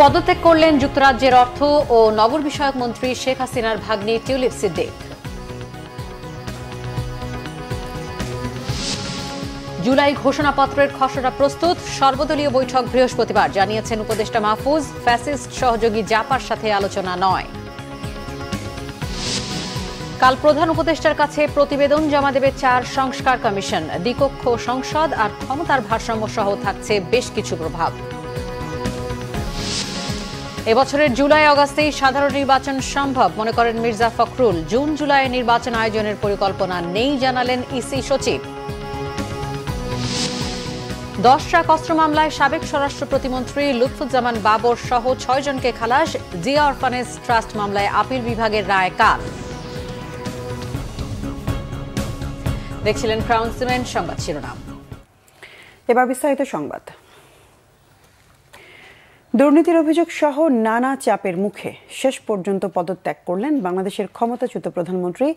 পদত্যাগ করলেন যুক্তরাজ্যের অর্থ ও নগর বিষয়ক মন্ত্রী শেখ হাসিনার ভাগ্নি টিউলিপ সিদ্দিক। জুলাই ঘোষণাপত্রের খসড়া প্রস্তুত, সর্বদলীয় বৈঠক বৃহস্পতিবার, জানিয়েছেন উপদেষ্টা মাহফুজ। ফ্যাসিস্ট সহযোগী জাপার সাথে আলোচনা নয়। কাল প্রধান উপদেষ্টার কাছে প্রতিবেদন জমা দেবে 4 সংস্কার কমিশন। দ্বিকক্ষ সংসদ আর ক্ষমতার ভারসাম্য সহ থাকছে বেশ কিছু প্রভাব। এবছরের জুলাই আগস্টেই সাধারণ নির্বাচন সম্ভব মনে করেন মির্জা ফখরুল। জুন জুলাই নির্বাচন আয়োজনের পরিকল্পনা নেই জানালেন ইসি সচিব। 10 ট্রাক অস্ত্র মামলায় সাবেক স্বরাষ্ট্র প্রতিমন্ত্রী লুৎফুজ্জামান বাবর সহ 6 জনকে খালাস। জিয়া অরফানেজ ট্রাস্ট মামলায় আপিল বিভাগের রায় কাল। দেখছিলেন ক্রাউন সিমেন্ট সংবাদ শিরোনাম। এবার বিস্তারিত সংবাদ। দুর্নীতির অভিযোগ সহ নানা চাপের মুখে শেষ পর্যন্ত পদত্যাগ করলেন বাংলাদেশের ক্ষমতাচ্যুত প্রধানমন্ত্রী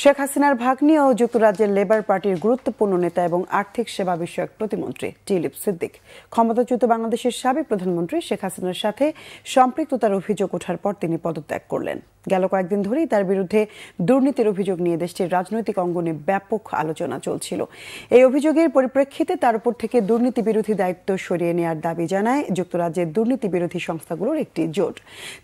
শেখ হাসিনার ভাগ্নি ও যুক্তরাজ্যের লেবার পার্টির গুরুত্বপূর্ণ নেতা এবং আর্থিক সেবা বিষয়ক প্রতিমন্ত্রী টিউলিপ সিদ্দিক। ক্ষমতাচ্যুত বাংলাদেশের সাবেক প্রধানমন্ত্রী শেখ হাসিনার সাথে সম্পৃক্ততার অভিযোগ ওঠার পর তিনি পদত্যাগ করলেন। গেল কয়েকদিন ধরেই তার বিরুদ্ধে দুর্নীতির অভিযোগ নিয়ে দেশটির রাজনৈতিক অঙ্গনে ব্যাপক আলোচনা চলছিল। এই অভিযোগের পরিপ্রেক্ষিতে তার উপর থেকে দুর্নীতি বিরোধী দায়িত্ব সরিয়ে নেওয়ার দাবি জানায় যুক্তরাজ্যের দুর্নীতি বিরোধী সংস্থাগুলোর একটি জোট।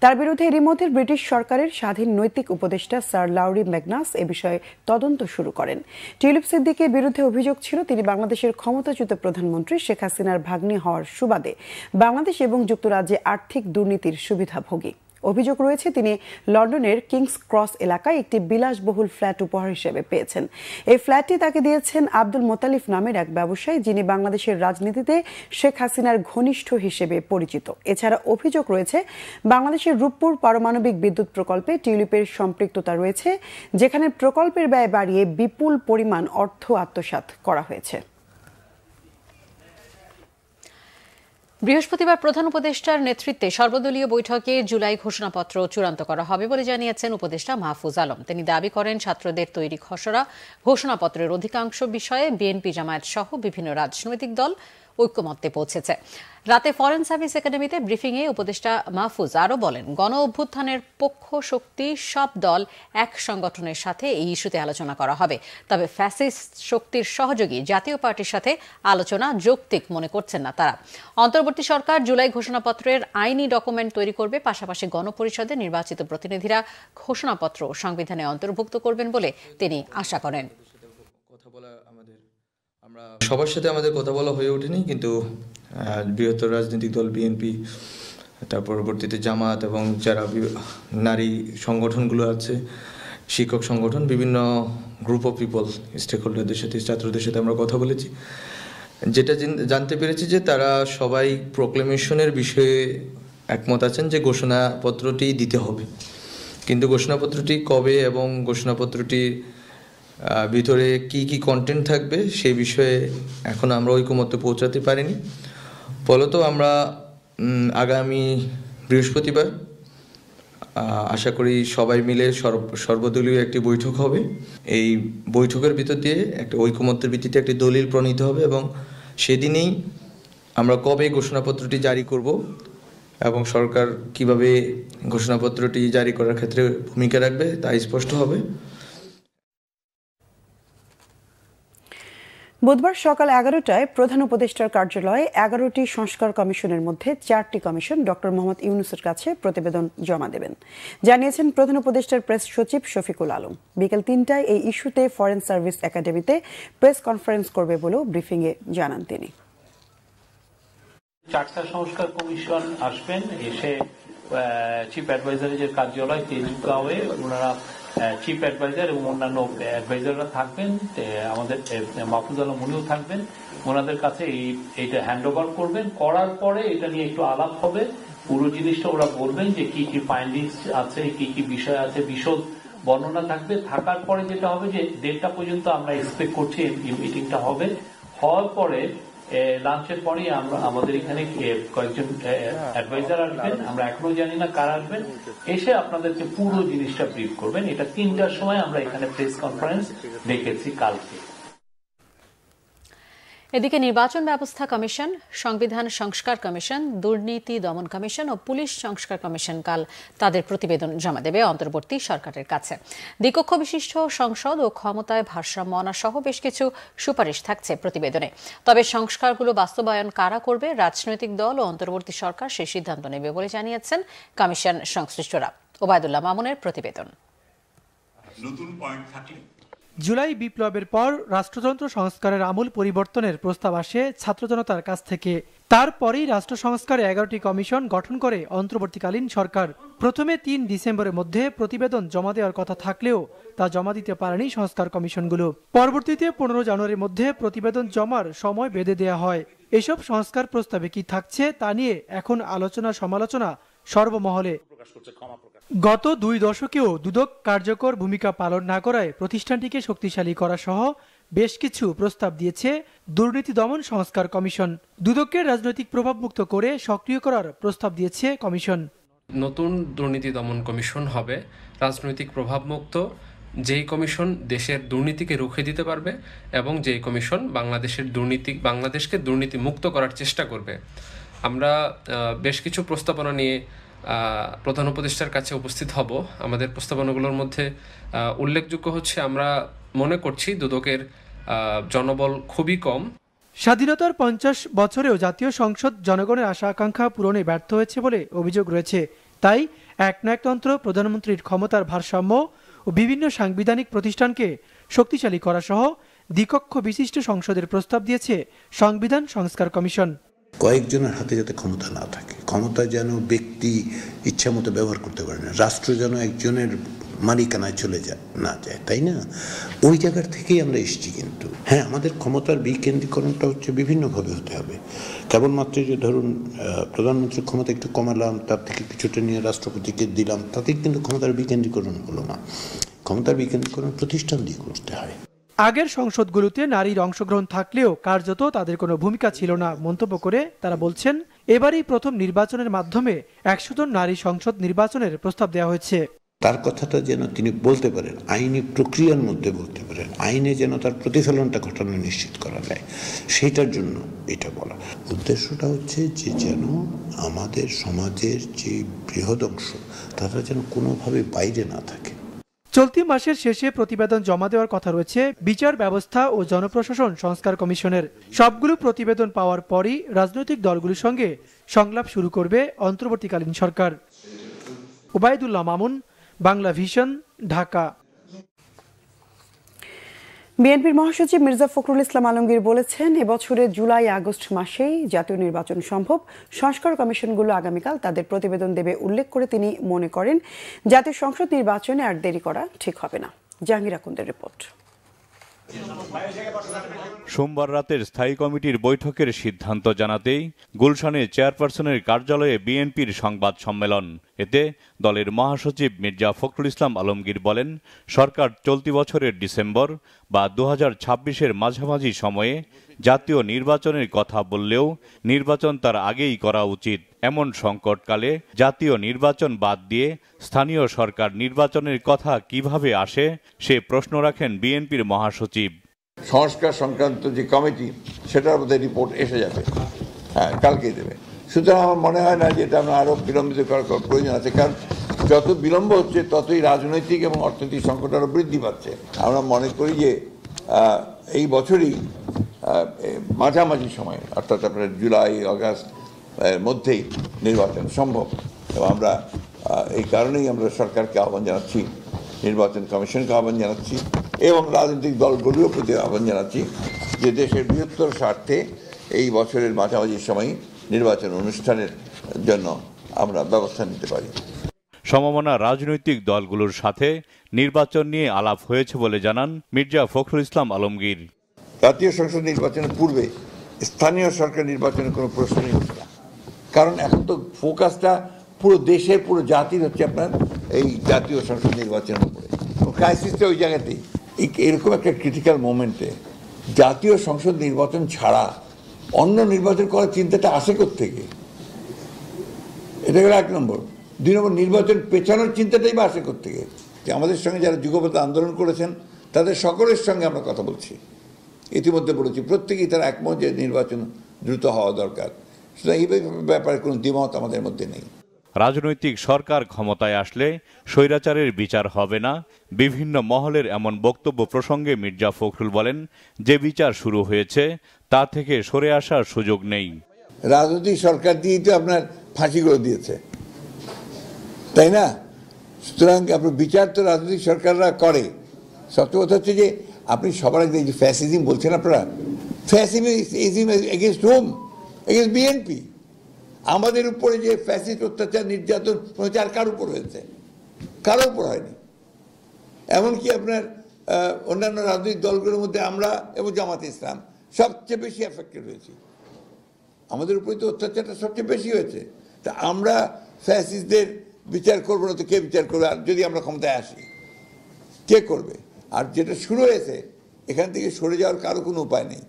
তার বিরুদ্ধে এরই মধ্যে ব্রিটিশ সরকারের স্বাধীন নৈতিক উপদেষ্টা স্যার লাউরি ম্যাগনাস এ বিষয়ে তদন্ত শুরু করেন। টিউলিপ সিদ্দিকের বিরুদ্ধে অভিযোগ ছিল তিনি বাংলাদেশের ক্ষমতাচ্যুত প্রধানমন্ত্রী শেখ হাসিনার ভাগ্নি হওয়ার সুবাদে বাংলাদেশ এবং যুক্তরাজ্যে আর্থিক দুর্নীতির সুবিধাভোগী। অভিযোগ রয়েছে তিনি লন্ডনের কিংস ক্রস এলাকায় একটি বিলাসবহুল ফ্ল্যাট উপহার হিসেবে পেয়েছেন। এই ফ্ল্যাটটি তাকে দিয়েছেন আব্দুল মোতালিফ নামের এক ব্যবসায়ী, যিনি বাংলাদেশের রাজনীতিতে শেখ হাসিনার ঘনিষ্ঠ হিসেবে পরিচিত। এছাড়া অভিযোগ রয়েছে বাংলাদেশের রূপপুর পারমাণবিক বিদ্যুৎ প্রকল্পে টিউলিপের সম্পৃক্ততা রয়েছে, যেখানে প্রকল্পের ব্যয় বাড়িয়ে বিপুল পরিমাণ অর্থ আত্মসাৎ করা হয়েছে। বৃহস্পতিবার প্রধান উপদেষ্টার নেতৃত্বে সর্বদলীয় বৈঠকে জুলাই ঘোষণাপত্র চূড়ান্ত করা হবে বলে জানিয়েছেন উপদেষ্টা মাহফুজ আলম। তিনি দাবি করেন ছাত্রদের তৈরি খসড়া ঘোষণাপত্রের অধিকাংশ বিষয়ে বিএনপি জামায়াত সহ বিভিন্ন রাজনৈতিক দল ঐক্যমত্যে পৌঁছেছে। রাতে ফরেন সার্ভিস একাডেমিতে ব্রিফিংয়ে উপদেষ্টা মাহফুজ আরও বলেন, গণ অভ্যুত্থানের পক্ষ শক্তি সব দল এক সংগঠনের সাথে এই ইস্যুতে আলোচনা করা হবে। তবে ফ্যাসিস্ট শক্তির সহযোগী জাতীয় পার্টির সাথে আলোচনা যৌক্তিক মনে করছেন না তারা। অন্তর্বর্তী সরকার জুলাই ঘোষণাপত্রের আইনি ডকুমেন্ট তৈরি করবে, পাশাপাশি গণপরিষদে নির্বাচিত প্রতিনিধিরা ঘোষণাপত্র সংবিধানে অন্তর্ভুক্ত করবেন বলে তিনি আশা করেন। সবার সাথে আমাদের কথা বলা হয়ে ওঠেনি, কিন্তু বৃহত্তর রাজনৈতিক দল বিএনপি, তার পরবর্তীতে জামাত এবং যারা নারী সংগঠনগুলো আছে, শিক্ষক সংগঠন, বিভিন্ন গ্রুপ অফ পিপল, স্টেক হোল্ডারদের সাথে, ছাত্রদের সাথে আমরা কথা বলেছি। যেটা জানতে পেরেছি যে তারা সবাই প্রোক্লেমেশনের বিষয়ে একমত আছেন যে ঘোষণাপত্রটি দিতে হবে, কিন্তু ঘোষণাপত্রটি কবে এবং ঘোষণাপত্রটির ভিতরে কি কি কন্টেন্ট থাকবে সেই বিষয়ে এখন আমরা ঐকমত্যে পৌঁছাতে পারিনি। ফলত আমরা আগামী বৃহস্পতিবার আশা করি সবাই মিলে সর্বদলীয় একটি বৈঠক হবে। এই বৈঠকের ভিতর দিয়ে একটা ঐকমত্যের ভিত্তিতে একটি দলিল প্রণীত হবে এবং সেদিনেই আমরা কবে ঘোষণাপত্রটি জারি করব এবং সরকার কিভাবে ঘোষণাপত্রটি জারি করার ক্ষেত্রে ভূমিকা রাখবে তা স্পষ্ট হবে। বুধবার সকাল 11টায় প্রধান উপদেষ্টার কার্যালয়ে 11টি সংস্কার কমিশনের মধ্যে 4টি কমিশন ডক্টর মোহাম্মদ ইউনূসের কাছে প্রতিবেদন জমা দেবেন, জানিয়েছেন প্রধান উপদেষ্টার প্রেস সচিব শফিকুল আলম। বিকেল 3টায় এই ইস্যুতে ফরেন সার্ভিস একাডেমিতে প্রেস কনফারেন্স করবে বলেও ব্রিফিংয়ে জানান তিনি। 4টা সংস্কার কমিশন আসবেন, এসে চিফ অ্যাডভাইজারের যে কার্যালয় তেজগাঁওয়ে ওনারা চিফ অ্যাডভাইজার এবং অন্যান্য অ্যাডভাইজাররা থাকবেন, আমাদের মাহফুজ আলম উনিও থাকবেন। ওনাদের কাছে এইটা হ্যান্ড ওভার করবেন, করার পরে এটা নিয়ে একটু আলাপ হবে। পুরো জিনিসটা ওরা বলবেন যে কি কি ফাইন্ডিংস আছে, কি কি বিষয় আছে, বিশদ বর্ণনা থাকবে। থাকার পরে যেটা হবে যে 1:30 পর্যন্ত আমরা এক্সপেক্ট করছি এই মিটিংটা হবে। হওয়ার পরে লাঞ্চের পরে আমরা আমাদের এখানে কয়েকজন অ্যাডভাইজার আসবেন, আমরা এখনো জানি না কারা আসবেন, এসে আপনাদেরকে পুরো জিনিসটা ব্রিফ করবেন। এটা 3টার সময় আমরা এখানে প্রেস কনফারেন্স ডেকেছি কালকে। এদিকে নির্বাচন ব্যবস্থা কমিশন, সংবিধান সংস্কার কমিশন, দুর্নীতি দমন কমিশন ও পুলিশ সংস্কার কমিশন কাল তাদের প্রতিবেদন জমা দেবে অন্তর্বর্তী সরকারের কাছে। দ্বিকক্ষ বিশিষ্ট সংসদ ও ক্ষমতায় ভারসাম্য আনা সহ বেশ কিছু সুপারিশ থাকছে প্রতিবেদনে। তবে সংস্কারগুলো বাস্তবায়ন কারা করবে, রাজনৈতিক দল ও অন্তর্বর্তী সরকার সেই সিদ্ধান্ত নেবে বলে জানিয়েছেন কমিশন সংশ্লিষ্টরা। ওবায়দুল্লাহ মামুনের প্রতিবেদন। জুলাই বিপ্লবের পর রাষ্ট্রযন্ত্র সংস্কারের আমূল পরিবর্তনের প্রস্তাব আসে ছাত্র জনতার কাছ থেকে। তারপরেই রাষ্ট্র সংস্কারে 11টি কমিশন গঠন করে অন্তর্বর্তীকালীন সরকার। প্রথমে 3 ডিসেম্বরের মধ্যে প্রতিবেদন জমা দেওয়ার কথা থাকলেও তা জমা দিতে পারেনি সংস্কার কমিশনগুলো। পরবর্তীতে 15 জানুয়ারির মধ্যে প্রতিবেদন জমার সময় বেঁধে দেওয়া হয়। এসব সংস্কার প্রস্তাবে কি থাকছে তা নিয়ে এখন আলোচনা সমালোচনা সর্বমহলে। গত 2 দশকেও দুদক কার্যকর ভূমিকা পালন না করায় প্রতিষ্ঠানটিকে শক্তিশালী করা সহ বেশ কিছু প্রস্তাব দিয়েছে দুর্নীতি দমন সংস্কার কমিশন। দুদককে রাজনৈতিক প্রভাবমুক্ত করে সক্রিয় করার প্রস্তাব দিয়েছে কমিশন। নতুন দুর্নীতি দমন কমিশন হবে রাজনৈতিক প্রভাবমুক্ত, যেই কমিশন দেশের দুর্নীতিকে রুখে দিতে পারবে এবং যেই কমিশন বাংলাদেশকে দুর্নীতি মুক্ত করার চেষ্টা করবে। আমরা বেশ কিছু প্রস্তাবনা নিয়ে প্রধান উপদেষ্টার কাছে উপস্থিত হব। আমাদের প্রস্তাবনাগুলোর মধ্যে উল্লেখযোগ্য হচ্ছে, আমরা মনে করছি দুদকের জনবল খুবই কম। স্বাধীনতার 50 বছরেও জাতীয় সংসদ জনগণের আশা আকাঙ্ক্ষা পূরণে ব্যর্থ হয়েছে বলে অভিযোগ রয়েছে। তাই একনায়কতন্ত্র, প্রধানমন্ত্রীর ক্ষমতার ভারসাম্য ও বিভিন্ন সাংবিধানিক প্রতিষ্ঠানকে শক্তিশালী করা সহ দ্বিকক্ষ বিশিষ্ট সংসদের প্রস্তাব দিয়েছে সংবিধান সংস্কার কমিশন। কয়েকজনের হাতে যাতে ক্ষমতা না থাকে, ক্ষমতা যেন ব্যক্তি ইচ্ছা মতো ব্যবহার করতে পারে না, রাষ্ট্র যেন একজনের মালিকানায় চলে না যায়, তাই না? ওই জায়গার থেকেই আমরা এসেছি। কিন্তু হ্যাঁ, আমাদের ক্ষমতার বিকেন্দ্রীকরণটা হচ্ছে বিভিন্নভাবে হতে হবে। কেবলমাত্র যে ধরুন প্রধানমন্ত্রীর ক্ষমতা একটু কমালাম, তার থেকে কিছুটা নিয়ে রাষ্ট্রপতিকে দিলাম, তাতে কিন্তু ক্ষমতার বিকেন্দ্রীকরণ হলো না। ক্ষমতার বিকেন্দ্রীকরণ প্রতিষ্ঠান দিয়ে করতে হয়। আগের সংসদগুলোতে নারীর অংশগ্রহণ থাকলেও কার্যত তাদের কোনো ভূমিকা ছিল না মন্তব্য করে তারা বলছেন, এবারই প্রথম নির্বাচনের মাধ্যমে 100 জন নারী সংসদ নির্বাচনের প্রস্তাব দেওয়া হয়েছে। তার কথাটা যেন তিনি বলতে পারেন, আইনি প্রক্রিয়ার মধ্যে বলতে পারেন, আইনে যেন তার প্রতিফলনটা ঘটানো নিশ্চিত করা যায়, সেটার জন্য এটা বলা। উদ্দেশ্যটা হচ্ছে যে যেন আমাদের সমাজের যে বৃহৎ অংশ তারা যেন কোনোভাবে বাইরে না থাকে। চলতি মাসের শেষে প্রতিবেদন জমা দেওয়ার কথা রয়েছে বিচার ব্যবস্থা ও জনপ্রশাসন সংস্কার কমিশনের। সবগুলো প্রতিবেদন পাওয়ার পরই রাজনৈতিক দলগুলোর সঙ্গে সংলাপ শুরু করবে অন্তর্বর্তীকালীন সরকার। ওবায়দুল্লাহ মামুন, বাংলা ভিশন, ঢাকা। বিএনপির মহাসচিব মির্জা ফখরুল ইসলাম আলমগীর বলেছেন, এবছরের জুলাই-আগস্ট মাসেই জাতীয় নির্বাচন সম্ভব। সংস্কার কমিশনগুলো আগামীকাল তাদের প্রতিবেদন দেবে উল্লেখ করে তিনি মনে করেন জাতীয় সংসদ নির্বাচনে আর দেরি করা ঠিক হবে না। জাহাঙ্গীর আকুন্দের রিপোর্ট। সোমবার রাতের স্থায়ী কমিটির বৈঠকের সিদ্ধান্ত জানাতেই গুলশানে চেয়ারপারসনের কার্যালয়ে বিএনপির সংবাদ সম্মেলন। এতে দলের মহাসচিব মির্জা ফখরুল ইসলাম আলমগীর বলেন, সরকার চলতি বছরের ডিসেম্বর বা 2026-এর মাঝামাঝি সময়ে জাতীয় নির্বাচনের কথা বললেও নির্বাচন তার আগেই করা উচিত। এমন সংকটকালে জাতীয় নির্বাচন বাদ দিয়ে স্থানীয় সরকার নির্বাচনের কথা কিভাবে আসে সে প্রশ্ন রাখেন বিএনপির মহাসচিব। সংস্কার সংক্রান্ত যে কমিটি, সেটার মধ্যে রিপোর্ট এসে যাবে, কালকেই দেবে। সুতরাং আমার মনে হয় না যে এটা আমরা আরও বিলম্বিত করার প্রয়োজন আছে, কারণ যত বিলম্ব হচ্ছে ততই রাজনৈতিক এবং অর্থনৈতিক সংকট আরও বৃদ্ধি পাচ্ছে। আমরা মনে করি যে এই বছরই মাঝামাঝি সময়, অর্থাৎ আপনার জুলাই আগস্ট মধ্যেই নির্বাচন সম্ভব। এবং আমরা এই কারণেই আমরা সরকারকে আহ্বান জানাচ্ছি, নির্বাচন কমিশনকে আহ্বান জানাচ্ছি এবং রাজনৈতিক দলগুলির প্রতি আহ্বান জানাচ্ছি যে দেশের বৃহত্তর স্বার্থে এই বছরের মাঝামাঝি সময় নির্বাচন অনুষ্ঠানের জন্য আমরা ব্যবস্থা নিতে পারি। সমমনা রাজনৈতিক দলগুলোর সাথে নির্বাচন নিয়ে আলাপ হয়েছে বলে জানান মির্জা ফখরুল ইসলাম আলমগীর। জাতীয় সংসদ নির্বাচনের পূর্বে স্থানীয় সরকার নির্বাচনের কোনো প্রশ্নই হচ্ছে না, কারণ এখন তো ফোকাসটা পুরো দেশের, পুরো জাতির হচ্ছে আপনার এই জাতীয় সংসদ নির্বাচনের উপরে। ক্রাইসিসটা ওই জায়গাতেই। এরকম একটা ক্রিটিক্যাল মোমেন্টে জাতীয় সংসদ নির্বাচন ছাড়া অন্য নির্বাচন করার চিন্তাটা আসে কোত্থেকে? এটা গেল 1 নম্বর। 2 নম্বর, নির্বাচন পেছানোর চিন্তাটাই বা আসে কোত্থেকে? যে আমাদের সঙ্গে যারা যুগপৎ আন্দোলন করেছেন তাদের সকলের সঙ্গে আমরা কথা বলছি, ইতিমধ্যে বলেছি, প্রত্যেকেই তারা একমত যে নির্বাচন দ্রুত হওয়া দরকার। সুতরাং এই ব্যাপারে কোনো দ্বিমত আমাদের মধ্যে নেই। রাজনৈতিক সরকার ক্ষমতায় আসলে স্বৈরাচারের বিচার হবে না, বিভিন্ন মহলের এমন বক্তব্য প্রসঙ্গে মির্জা ফখরুল বলেন, যে বিচার শুরু হয়েছে তা থেকে সরে আসার সুযোগ নেই। রাজনৈতিক সরকার দিয়েই তো আপনার ফাঁসিগুলো দিয়েছে, তাই না? সুতরাং আপনার বিচার তো রাজনৈতিক সরকাররা করে। সত্য কথা হচ্ছে যে আপনি সবার আগে যে ফ্যাসিজম বলছেন আপনারা, fascism against home? Against BNP. আমাদের উপরে যে ফ্যাসিস্ট অত্যাচার নির্যাতন আর কার উপর হয়েছে? কারো উপর হয়নি। এমনকি আপনার অন্যান্য রাজনৈতিক দলগুলোর মধ্যে আমরা এবং জামাতে ইসলাম সবচেয়ে বেশি এফেক্টেড হয়েছি। আমাদের উপরে তো অত্যাচারটা সবচেয়ে বেশি হয়েছে। তা আমরা ফ্যাসিস্টদের বিচার করবো না তো কে বিচার করবে? আর যদি আমরা ক্ষমতায় আসি কে করবে? আর যেটা শুরু হয়েছে এখান থেকে সরে যাওয়ার কারো কোনো উপায় নেই।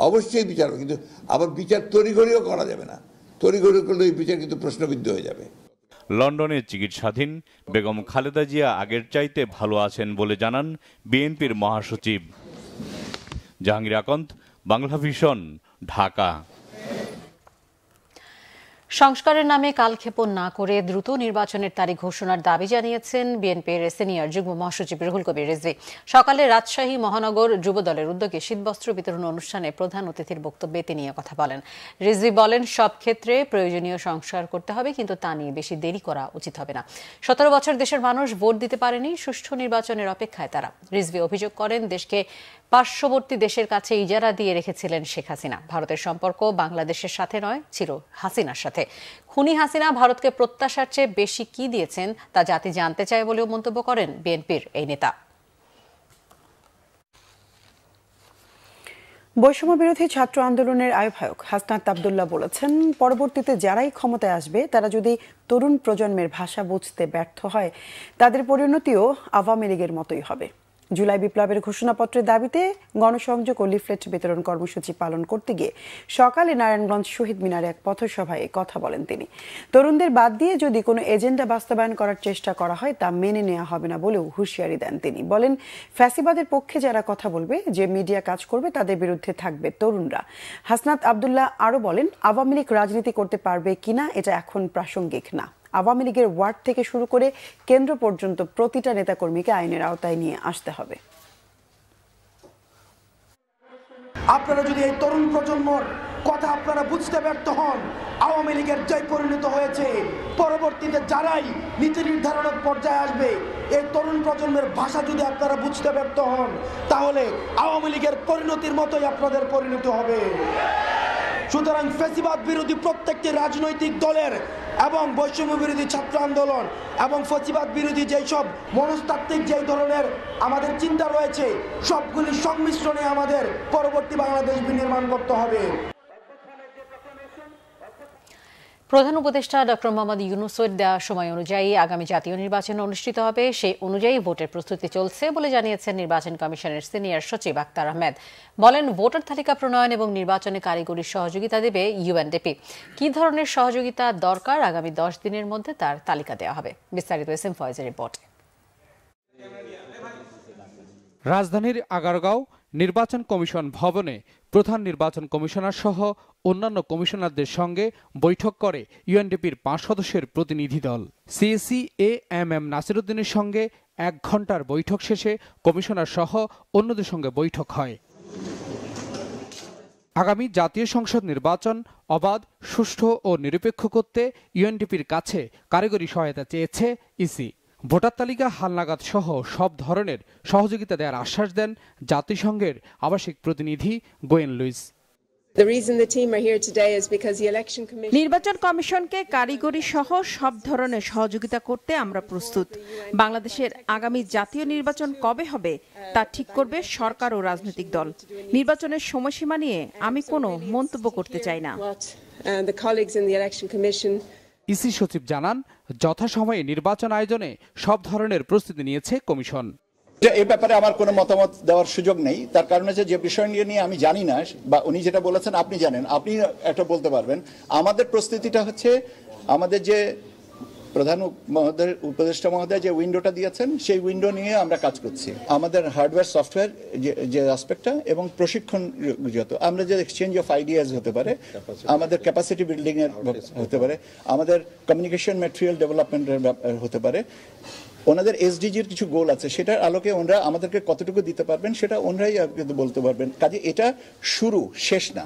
অবশ্যই বিচার হবে, কিন্তু আবার বিচার তড়িঘড়িও করা যাবে না। তড়িঘড়ি করলে এই বিচার কিন্তু প্রশ্নবিদ্ধ হয়ে যাবে। লন্ডনে চিকিৎসাধীন বেগম খালেদা জিয়া আগের চাইতে ভালো আছেন বলে জানান বিএনপির মহাসচিব। জাহাঙ্গীর আকন্দ, বাংলা ভিশন, ঢাকা। সংস্কারের নামে কালক্ষেপণ না করে দ্রুত নির্বাচনের তারিখ ঘোষণার দাবি জানিয়েছেন বিএনপির সিনিয়র যুগ্ম মহাসচিব রুহুল কবির রিজভী। সকালে রাজশাহী মহানগর যুব দলের উদ্যোগে শীতবস্ত্র বিতরণ অনুষ্ঠানে প্রধান অতিথির বক্তব্যে তিনি কথা বলেন। রিজভী বলেন, সব ক্ষেত্রে প্রয়োজনীয় সংস্কার করতে হবে, কিন্তু তা নিয়ে বেশি দেরি করা উচিত হবে না। 17 বছর দেশের মানুষ ভোট দিতে পারেনি, সুষ্ঠু নির্বাচনের অপেক্ষায় তারা। রিজভী অভিযোগ করেন, দেশকে পার্শ্ববর্তী দেশের কাছে ইজারা দিয়ে রেখেছিলেন শেখ হাসিনা। ভারতের সম্পর্ক বাংলাদেশের সাথে নয়, ছিল হাসিনার সাথে। খুনি হাসিনা ভারতকে প্রত্যাশার চেয়ে বেশি কি দিয়েছেন তা জাতি জানতে চায় বলেও মন্তব্য করেন বিএনপির এই নেতা। বৈষম্য বিরোধী ছাত্র আন্দোলনের আহ্বায়ক হাসনাত আব্দুল্লাহ বলেছেন, পরবর্তীতে যারাই ক্ষমতায় আসবে তারা যদি তরুণ প্রজন্মের ভাষা বুঝতে ব্যর্থ হয়, তাদের পরিণতিও আওয়ামী লীগের মতোই হবে। জুলাই বিপ্লবের ঘোষণাপত্রের দাবিতে গণসংযোগ ও লিফলেট বিতরণ কর্মসূচি পালন করতে গিয়ে সকালে নারায়ণগঞ্জ শহীদ মিনারে এক পথসভায় কথা বলেন তিনি। তরুণদের বাদ দিয়ে যদি কোনো এজেন্ডা বাস্তবায়ন করার চেষ্টা করা হয় তা মেনে নেওয়া হবে না বলেও হুঁশিয়ারি দেন তিনি। বলেন, ফ্যাসিবাদের পক্ষে যারা কথা বলবে, যে মিডিয়া কাজ করবে, তাদের বিরুদ্ধে থাকবে তরুণরা। হাসনাত আব্দুল্লাহ আরও বলেন, আওয়ামী লীগ রাজনীতি করতে পারবে কিনা এটা এখন প্রাসঙ্গিক না। আওয়ামী লীগের ওয়ার্ড থেকে শুরু করে কেন্দ্র পর্যন্ত প্রতিটা নেতাকর্মীকে আইনের আওতায় নিয়ে আসতে হবে। আপনারা যদি এই তরুণ প্রজন্মর কথা আপনারা বুঝতে ব্যর্থ হন, আওয়ামী লীগের যে পরিণত হয়েছে, পরবর্তীতে যারাই নীতি নির্ধারণের পর্যায়ে আসবে, এই তরুণ প্রজন্মের ভাষা যদি আপনারা বুঝতে ব্যর্থ হন, তাহলে আওয়ামী লীগের পরিণতির মতোই আপনাদের পরিণতি হবে। সুতরাং ফ্যাসিবাদ বিরোধী প্রত্যেকটি রাজনৈতিক দলের এবং বৈষম্য বিরোধী ছাত্র আন্দোলন এবং ফ্যাসিবাদ বিরোধী যেসব মনস্তাত্ত্বিক যেই ধরনের আমাদের চিন্তা রয়েছে, সবগুলি সংমিশ্রণে আমাদের পরবর্তী বাংলাদেশ বিনির্মাণ করতে হবে। প্রধান উপদেষ্টা ডক্টর মোহাম্মদ ইউনূসের দেওয়া সময় অনুযায়ী আগামী জাতীয় নির্বাচন অনুষ্ঠিত হবে। সেই অনুযায়ী ভোটের প্রস্তুতি চলছে বলে জানিয়েছেন নির্বাচন কমিশনের সিনিয়র সচিব আক্তার আহমেদ। বলেন, ভোটার তালিকা প্রণয়ন এবং নির্বাচনে কারিগরি সহযোগিতা দেবে ইউএনডিপি। কি ধরনের সহযোগিতা দরকার, আগামী 10 দিনের মধ্যে তার তালিকা দেওয়া হবে। বিস্তারিত এসএম ফয়েজের রিপোর্টে। রাজধানীর আগারগাঁও নির্বাচন কমিশন ভবনে প্রধান নির্বাচন কমিশনার সহ অন্যান্য কমিশনারদের সঙ্গে বৈঠক করে ইউএনডিপির 5 সদস্যের প্রতিনিধি দল। সিএসি এএমএম নাসিরউদ্দিনের সঙ্গে 1 ঘণ্টার বৈঠক শেষে কমিশনার সহ অন্যদের সঙ্গে বৈঠক হয়। আগামী জাতীয় সংসদ নির্বাচন অবাধ, সুষ্ঠু ও নিরপেক্ষ করতে ইউএনডিপির কাছে কারিগরি সহায়তা চেয়েছে ইসি। ভোটার তালিকা হালনাগাদ সহ সব ধরনের সহযোগিতা দেওয়ার আশ্বাস দেন জাতিসংঘের আবাসিক প্রতিনিধি গোয়েন লুইস। নির্বাচন কমিশনকে কারিগরি সহ সব ধরনের সহযোগিতা করতে আমরা প্রস্তুত। বাংলাদেশের আগামী জাতীয় নির্বাচন কবে হবে তা ঠিক করবে সরকার ও রাজনৈতিক দল। নির্বাচনের সময়সীমা নিয়ে আমি কোনো মন্তব্য করতে চাই না। ইসি সচিব জানান, যথাসময়ে নির্বাচন আয়োজনে সব ধরনের প্রস্তুতি নিয়েছে কমিশন। এই ব্যাপারে আমার কোনো মতামত দেওয়ার সুযোগ নেই, তার কারণ হচ্ছে যে বিষয় নিয়ে আমি জানি না, বা উনি যেটা বলেছেন আপনি জানেন, আপনি একটা বলতে পারবেন। আমাদের প্রস্তুতিটা হচ্ছে আমাদের যে প্রধান উপদেষ্টা মহোদয় যে উইন্ডোটা দিয়েছেন সেই উইন্ডো নিয়ে আমরা কাজ করছি। আমাদের হার্ডওয়্যার সফটওয়্যার যে অ্যাসপেক্টটা এবং প্রশিক্ষণ যত আমরা যে এক্সচেঞ্জ অফ আইডিয়াস হতে পারে, আমাদের ক্যাপাসিটি বিল্ডিং এর হতে পারে, আমাদের কমিউনিকেশন ম্যাটেরিয়াল ডেভেলপমেন্টের হতে পারে, ওনাদের এসডিজির কিছু গোল আছে, সেটার আলোকে ওনারা আমাদেরকে কতটুকু দিতে পারবেন সেটা ওনারাই বলতে পারবেন। কাজে এটা শুরু, শেষ না।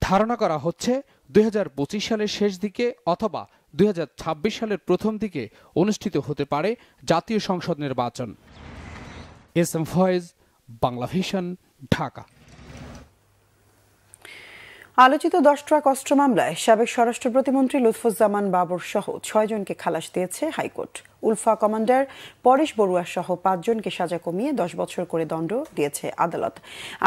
ধারণা করা হচ্ছে 2025 সালের শেষ দিকে অথবা 2026 সালের প্রথম দিকে অনুষ্ঠিত হতে পারে জাতীয় সংসদ নির্বাচন। SM Foyez, Bangla vision, Dhaka. আলোচিত 10 ট্রাক অস্ত্র মামলায় সাবেক স্বরাষ্ট্র প্রতিমন্ত্রী লুৎফুজ্জামান বাবর সহ 6 জনকে খালাস দিয়েছে হাইকোর্ট। উলফা কমান্ডার পরেশ বড়ুয়া সহ 5 জনকে সাজা কমিয়ে 10 বছর করে দণ্ড দিয়েছে আদালত।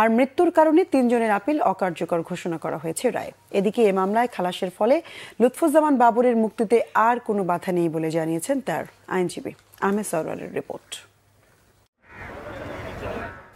আর মৃত্যুর কারণে 3 জনের আপিল অকার্যকর ঘোষণা করা হয়েছে রায়। এদিকে এ মামলায় খালাসের ফলে লুৎফুজ্জামান বাবরের মুক্তিতে আর কোনো বাধা নেই বলে জানিয়েছেন তার আইনজীবী। আহমেদ সরওয়ারের রিপোর্ট।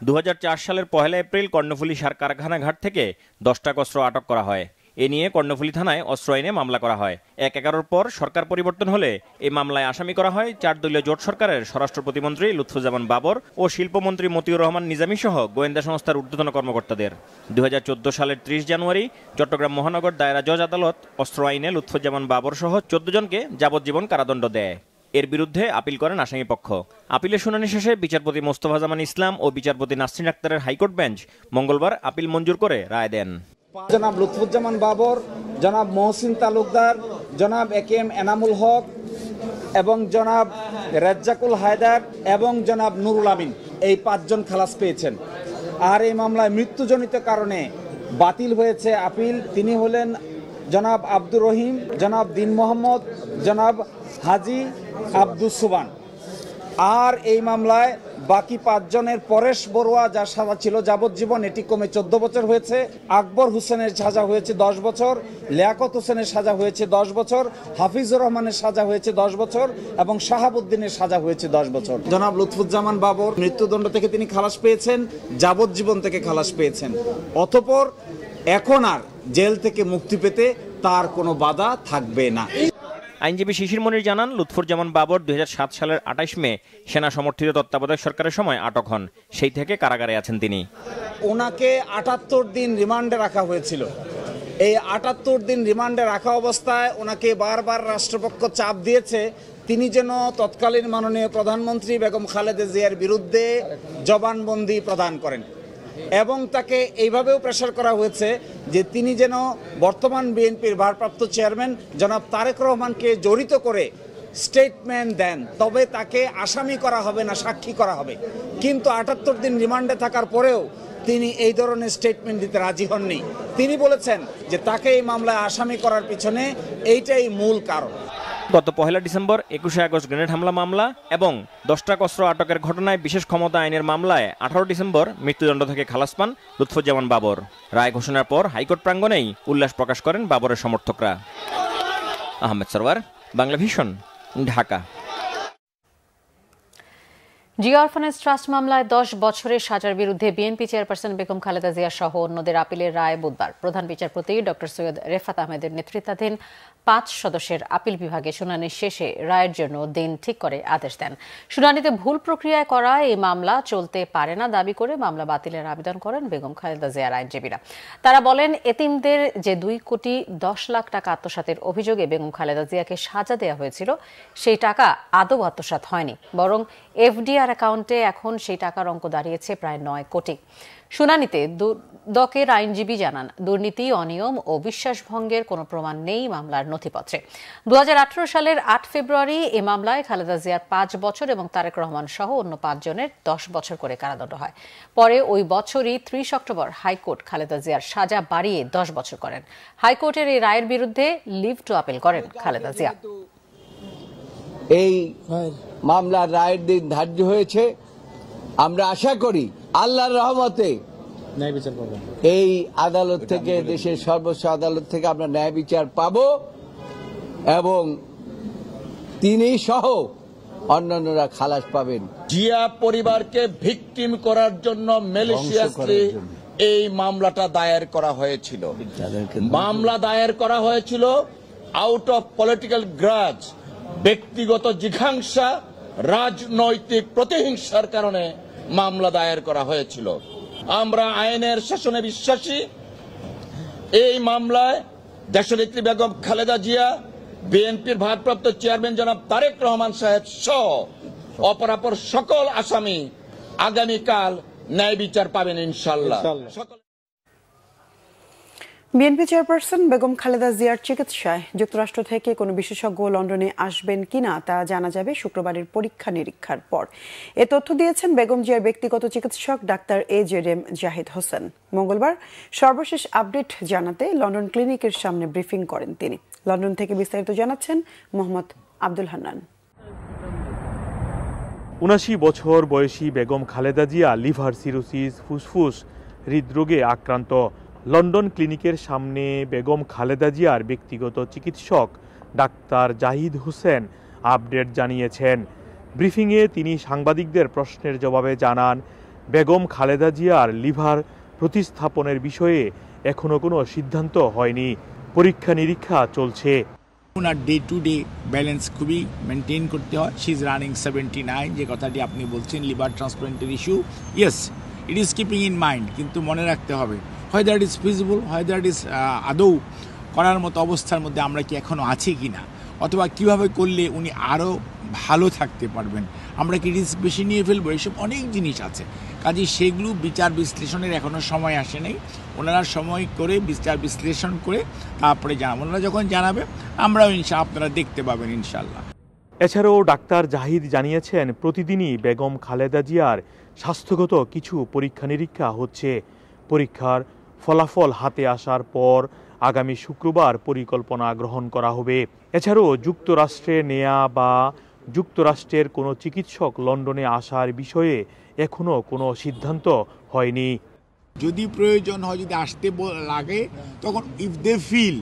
2004 সালের 1 এপ্রিল কর্ণফুলী সার কারখানা ঘাট থেকে 10 ট্রাক অস্ত্র আটক করা হয়। এ নিয়ে কর্ণফুলী থানায় অস্ত্র আইনে মামলা করা হয়। 1/11 পর সরকার পরিবর্তন হলে এই মামলায় আসামি করা হয় 4 দলীয় জোট সরকারের স্বরাষ্ট্র প্রতিমন্ত্রী লুৎফুজ্জামান বাবর ও শিল্পমন্ত্রী মতিউর রহমান নিজামী সহ গোয়েন্দা সংস্থার ঊর্ধ্বতন কর্মকর্তাদের। 2014 সালের 30 জানুয়ারি চট্টগ্রাম মহানগর দায়রা জজ আদালত অস্ত্র আইনে লুৎফুজ্জামান বাবর সহ 14 জনকে যাবজ্জীবন কারাদণ্ড দেয়। এর বিরুদ্ধে আপিল করেন আসামিপক্ষ। আপিলের শুনানি শেষে বিচারপতি মোস্তফা জামান ইসলাম ও বিচারপতি নাসরিন আক্তারের হাইকোর্ট বেঞ্চ মঙ্গলবার আপিল মঞ্জুর করে রায় দেন। জনাব লুৎফুজ্জামান বাবর, জনাব মহসিন তালুকদার, জনাব একেএম এনামুল হক এবং জনাব রাজ্জাকুল হায়দার এবং জনাব নুরুল আমিন এই 5 জন খালাস পেয়েছেন। আর এই মামলায় মৃত্যুজনিত কারণে বাতিল হয়েছে আপিল। তিনি হলেন জনাব আব্দুর রহিম, জনাব দিন মোহাম্মদ, জনাব হাজি আব্দুস সুবান। আর এই মামলায় বাকি 5 জনের পরেশ বড়ুয়া যার সাজা ছিল যাবজ্জীবন, এটি কমে 14 বছর হয়েছে। আকবর হোসেনের সাজা হয়েছে 10 বছর, লিয়াকত হোসেনের সাজা হয়েছে 10 বছর, হাফিজুর রহমানের সাজা হয়েছে 10 বছর এবং শাহাবুদ্দিনের সাজা হয়েছে 10 বছর। জনাব লুৎফুজ্জামান বাবর মৃত্যুদণ্ড থেকে তিনি খালাস পেয়েছেন, যাবজ্জীবন থেকে খালাস পেয়েছেন। অতঃপর এখন আর জেল থেকে মুক্তি পেতে তার কোনো বাধা থাকবে না। আইনজীবী শিশির মনির জানান, লুৎফুজ্জামান বাবর 2007 সালের 28 মে সেনা সমর্থিত তত্ত্বাবধায়ক সরকারের সময় আটক হন। সেই থেকে কারাগারে আছেন তিনি। ওনাকে 78 দিন রিমান্ডে রাখা হয়েছিল। এই 78 দিন রিমান্ডে রাখা অবস্থায় ওনাকে বারবার রাষ্ট্রপক্ষ চাপ দিয়েছে তিনি যেন তৎকালীন মাননীয় প্রধানমন্ত্রী বেগম খালেদা জিয়ার বিরুদ্ধে জবানবন্দি প্রদান করেন এবং তাকে এইভাবেও প্রেসার করা হয়েছে যে তিনি যেন বর্তমান বিএনপির ভারপ্রাপ্ত চেয়ারম্যান জনাব তারেক রহমানকে জড়িত করে স্টেটমেন্ট দেন, তবে তাকে আসামি করা হবে না, সাক্ষী করা হবে। কিন্তু 78 দিন রিমান্ডে থাকার পরেও তিনি এই ধরনের স্টেটমেন্ট দিতে রাজি হননি। তিনি বলেছেন যে তাকে এই মামলায় আসামি করার পিছনে এইটাই মূল কারণ। গত 1 ডিসেম্বর 21 আগস্ট গ্রেনেড হামলা মামলা এবং 10 ট্রাক অস্ত্র আটকের ঘটনায় বিশেষ ক্ষমতা আইনের মামলায় 18 ডিসেম্বর মৃত্যুদণ্ড থেকে খালাস পান লুৎফুজ্জামান বাবর। রায় ঘোষণার পর হাইকোর্ট প্রাঙ্গণেই উল্লাস প্রকাশ করেন বাবরের সমর্থকরা। Ahmed Sarwar, Bangla vision, Dhaka. Zia orphanage trust মামলায় 10 বছরের সাজার বিরুদ্ধে বিএনপি চেয়ারপারসন বেগম খালেদা জিয়া সহ অন্যদের আপিলের রায় বুধবার প্রধান বিচারপতি ডক্টর সৈয়দ রেফাত আহমেদের নেতৃত্বাধীন 5 সদস্যের আপিল বিভাগে শুনানি শেষে রায়ের জন্য দিন ঠিক করে আদেশ দেন। শুনানিতে ভুল প্রক্রিয়ায় করা এই মামলা চলতে পারে না দাবি করে মামলা বাতিলের আবেদন করেন বেগম খালেদা জিয়ার আইনজীবীরা। তারা বলেন, এতিমদের যে 2 কোটি 10 লাখ টাকা আত্মসাতের অভিযোগে বেগম খালেদা জিয়াকে সাজা দেওয়া হয়েছিল সেই টাকা আদৌ আত্মসাৎ হয়নি, বরং এফডিআর অ্যাকাউন্টে এখন সেই টাকার অঙ্ক দাঁড়িয়েছে প্রায় 9 কোটি। শুনানিতে দুদকের আইনজীবী জানান, দুর্নীতি, অনিয়ম ও বিশ্বাসভঙ্গের কোনো প্রমাণ নেই মামলার নথিপত্রে। 2018 সালের 8 ফেব্রুয়ারি এই মামলায় খালেদা জিয়ার 5 বছর এবং তারেক রহমান সহ অন্য 5 জনের 10 বছর করে কারাদণ্ড হয়। পরে ওই বছরই 30 অক্টোবর হাইকোর্ট খালেদা জিয়ার সাজা বাড়িয়ে 10 বছর করেন। হাইকোর্টের এই রায়ের বিরুদ্ধে লিভ টু আপিল করেন খালেদা জিয়া। এই মামলার রায়ের দিন ধার্য হয়েছে। আমরা আশা করি আল্লাহর রহমতে এই আদালত থেকে, দেশের সর্বোচ্চ আদালত থেকে আমরা ন্যায় বিচার পাব এবং তিনি সহ অন্যান্যরা খালাস পাবেন। জিয়া পরিবারকে ভিকটিম করার জন্য ম্যালিশিয়াসলি এই মামলাটা দায়ের করা হয়েছিল। মামলা দায়ের করা হয়েছিল আউট অফ পলিটিক্যাল গ্রাজ, ব্যক্তিগত জিঘাংসা, রাজনৈতিক প্রতিহিংসার কারণে মামলা দায়ের করা হয়েছিল। আমরা আইনের শাসনে বিশ্বাসী। এই মামলায় দেশনেত্রী বেগম খালেদা জিয়া, বিএনপির ভারপ্রাপ্ত চেয়ারম্যান জনাব তারেক রহমান সাহেব সহ অপরাপর সকল আসামি আগামীকাল ন্যায় বিচার পাবেন ইনশাআল্লাহ। বিএনপি চেয়ারপারসন বেগম খালেদা জিয়ার চিকিৎসায় যুক্তরাষ্ট্র থেকে কোনো বিশেষজ্ঞ লন্ডনে আসবেন কিনা তা জানা যাবে শুক্রবারের পরীক্ষা নিরীক্ষার পর। এ তথ্য দিয়েছেন বেগম জিয়ার ব্যক্তিগত চিকিৎসক ডাক্তার AJM জাহিদ হোসেন। মঙ্গলবার সর্বশেষ আপডেট জানাতে লন্ডন ক্লিনিকের সামনে ব্রিফিং করেন তিনি। লন্ডন থেকে বিস্তারিত জানাচ্ছেন মোহাম্মদ আব্দুল হান্নান। ৭৯ বছর বয়সী বেগম খালেদা জিয়া লিভার সিরোসিস, ফুসফুস, হৃদরোগে আক্রান্ত। লন্ডন ক্লিনিকের সামনে বেগম খালেদা জিয়ার ব্যক্তিগত চিকিৎসক ডাক্তার জাহিদ হোসেন আপডেট জানিয়েছেন। ব্রিফিংয়ে তিনি সাংবাদিকদের প্রশ্নের জবাবে জানান, বেগম খালেদা জিয়ার লিভার প্রতিস্থাপনের বিষয়ে এখনো কোনো সিদ্ধান্ত হয়নি, পরীক্ষা নিরীক্ষা চলছে। ওনার ডে টু ডে ব্যালেন্স খুবই মেনটেন করতে হয়। শি ইজ রানিং 79, যে কথাটি আপনি বলছেন লিভার ট্রান্সপ্লান্টের ইস্যু, yes it is keeping in mind, কিন্তু মনে রাখতে হবে হয়তো ইট ইজ ফিজিবল, হয়তো ইট ইজ আদৌ করার মতো অবস্থার মধ্যে আমরা কি এখনও আছি কি না, অথবা কীভাবে করলে উনি আরও ভালো থাকতে পারবেন, আমরা কি রিস্ক বেশি নিয়ে ফেলবো, এইসব অনেক জিনিস আছে। কাজেই সেগুলো বিচার বিশ্লেষণের এখনও সময় আসে নাই। ওনারা সময় করে বিচার বিশ্লেষণ করে তারপরে জানাবেন। ওনারা যখন জানাবে আমরাও আপনারা দেখতে পাবেন ইনশাল্লাহ। এছাড়াও ডাক্তার জাহিদ জানিয়েছেন, প্রতিদিনই বেগম খালেদা জিয়ার স্বাস্থ্যগত কিছু পরীক্ষা নিরীক্ষা হচ্ছে। পরীক্ষার ফলাফল হাতে আসার পর আগামী শুক্রবার পরিকল্পনা গ্রহণ করা হবে। এছাড়াও যুক্তরাষ্ট্রে নেয়া বা যুক্তরাষ্ট্রের কোনো চিকিৎসক লন্ডনে আসার বিষয়ে এখনো কোনো সিদ্ধান্ত হয়নি। যদি প্রয়োজন হয়, যদি আসতে লাগে, তখন ইফ দে ফিল,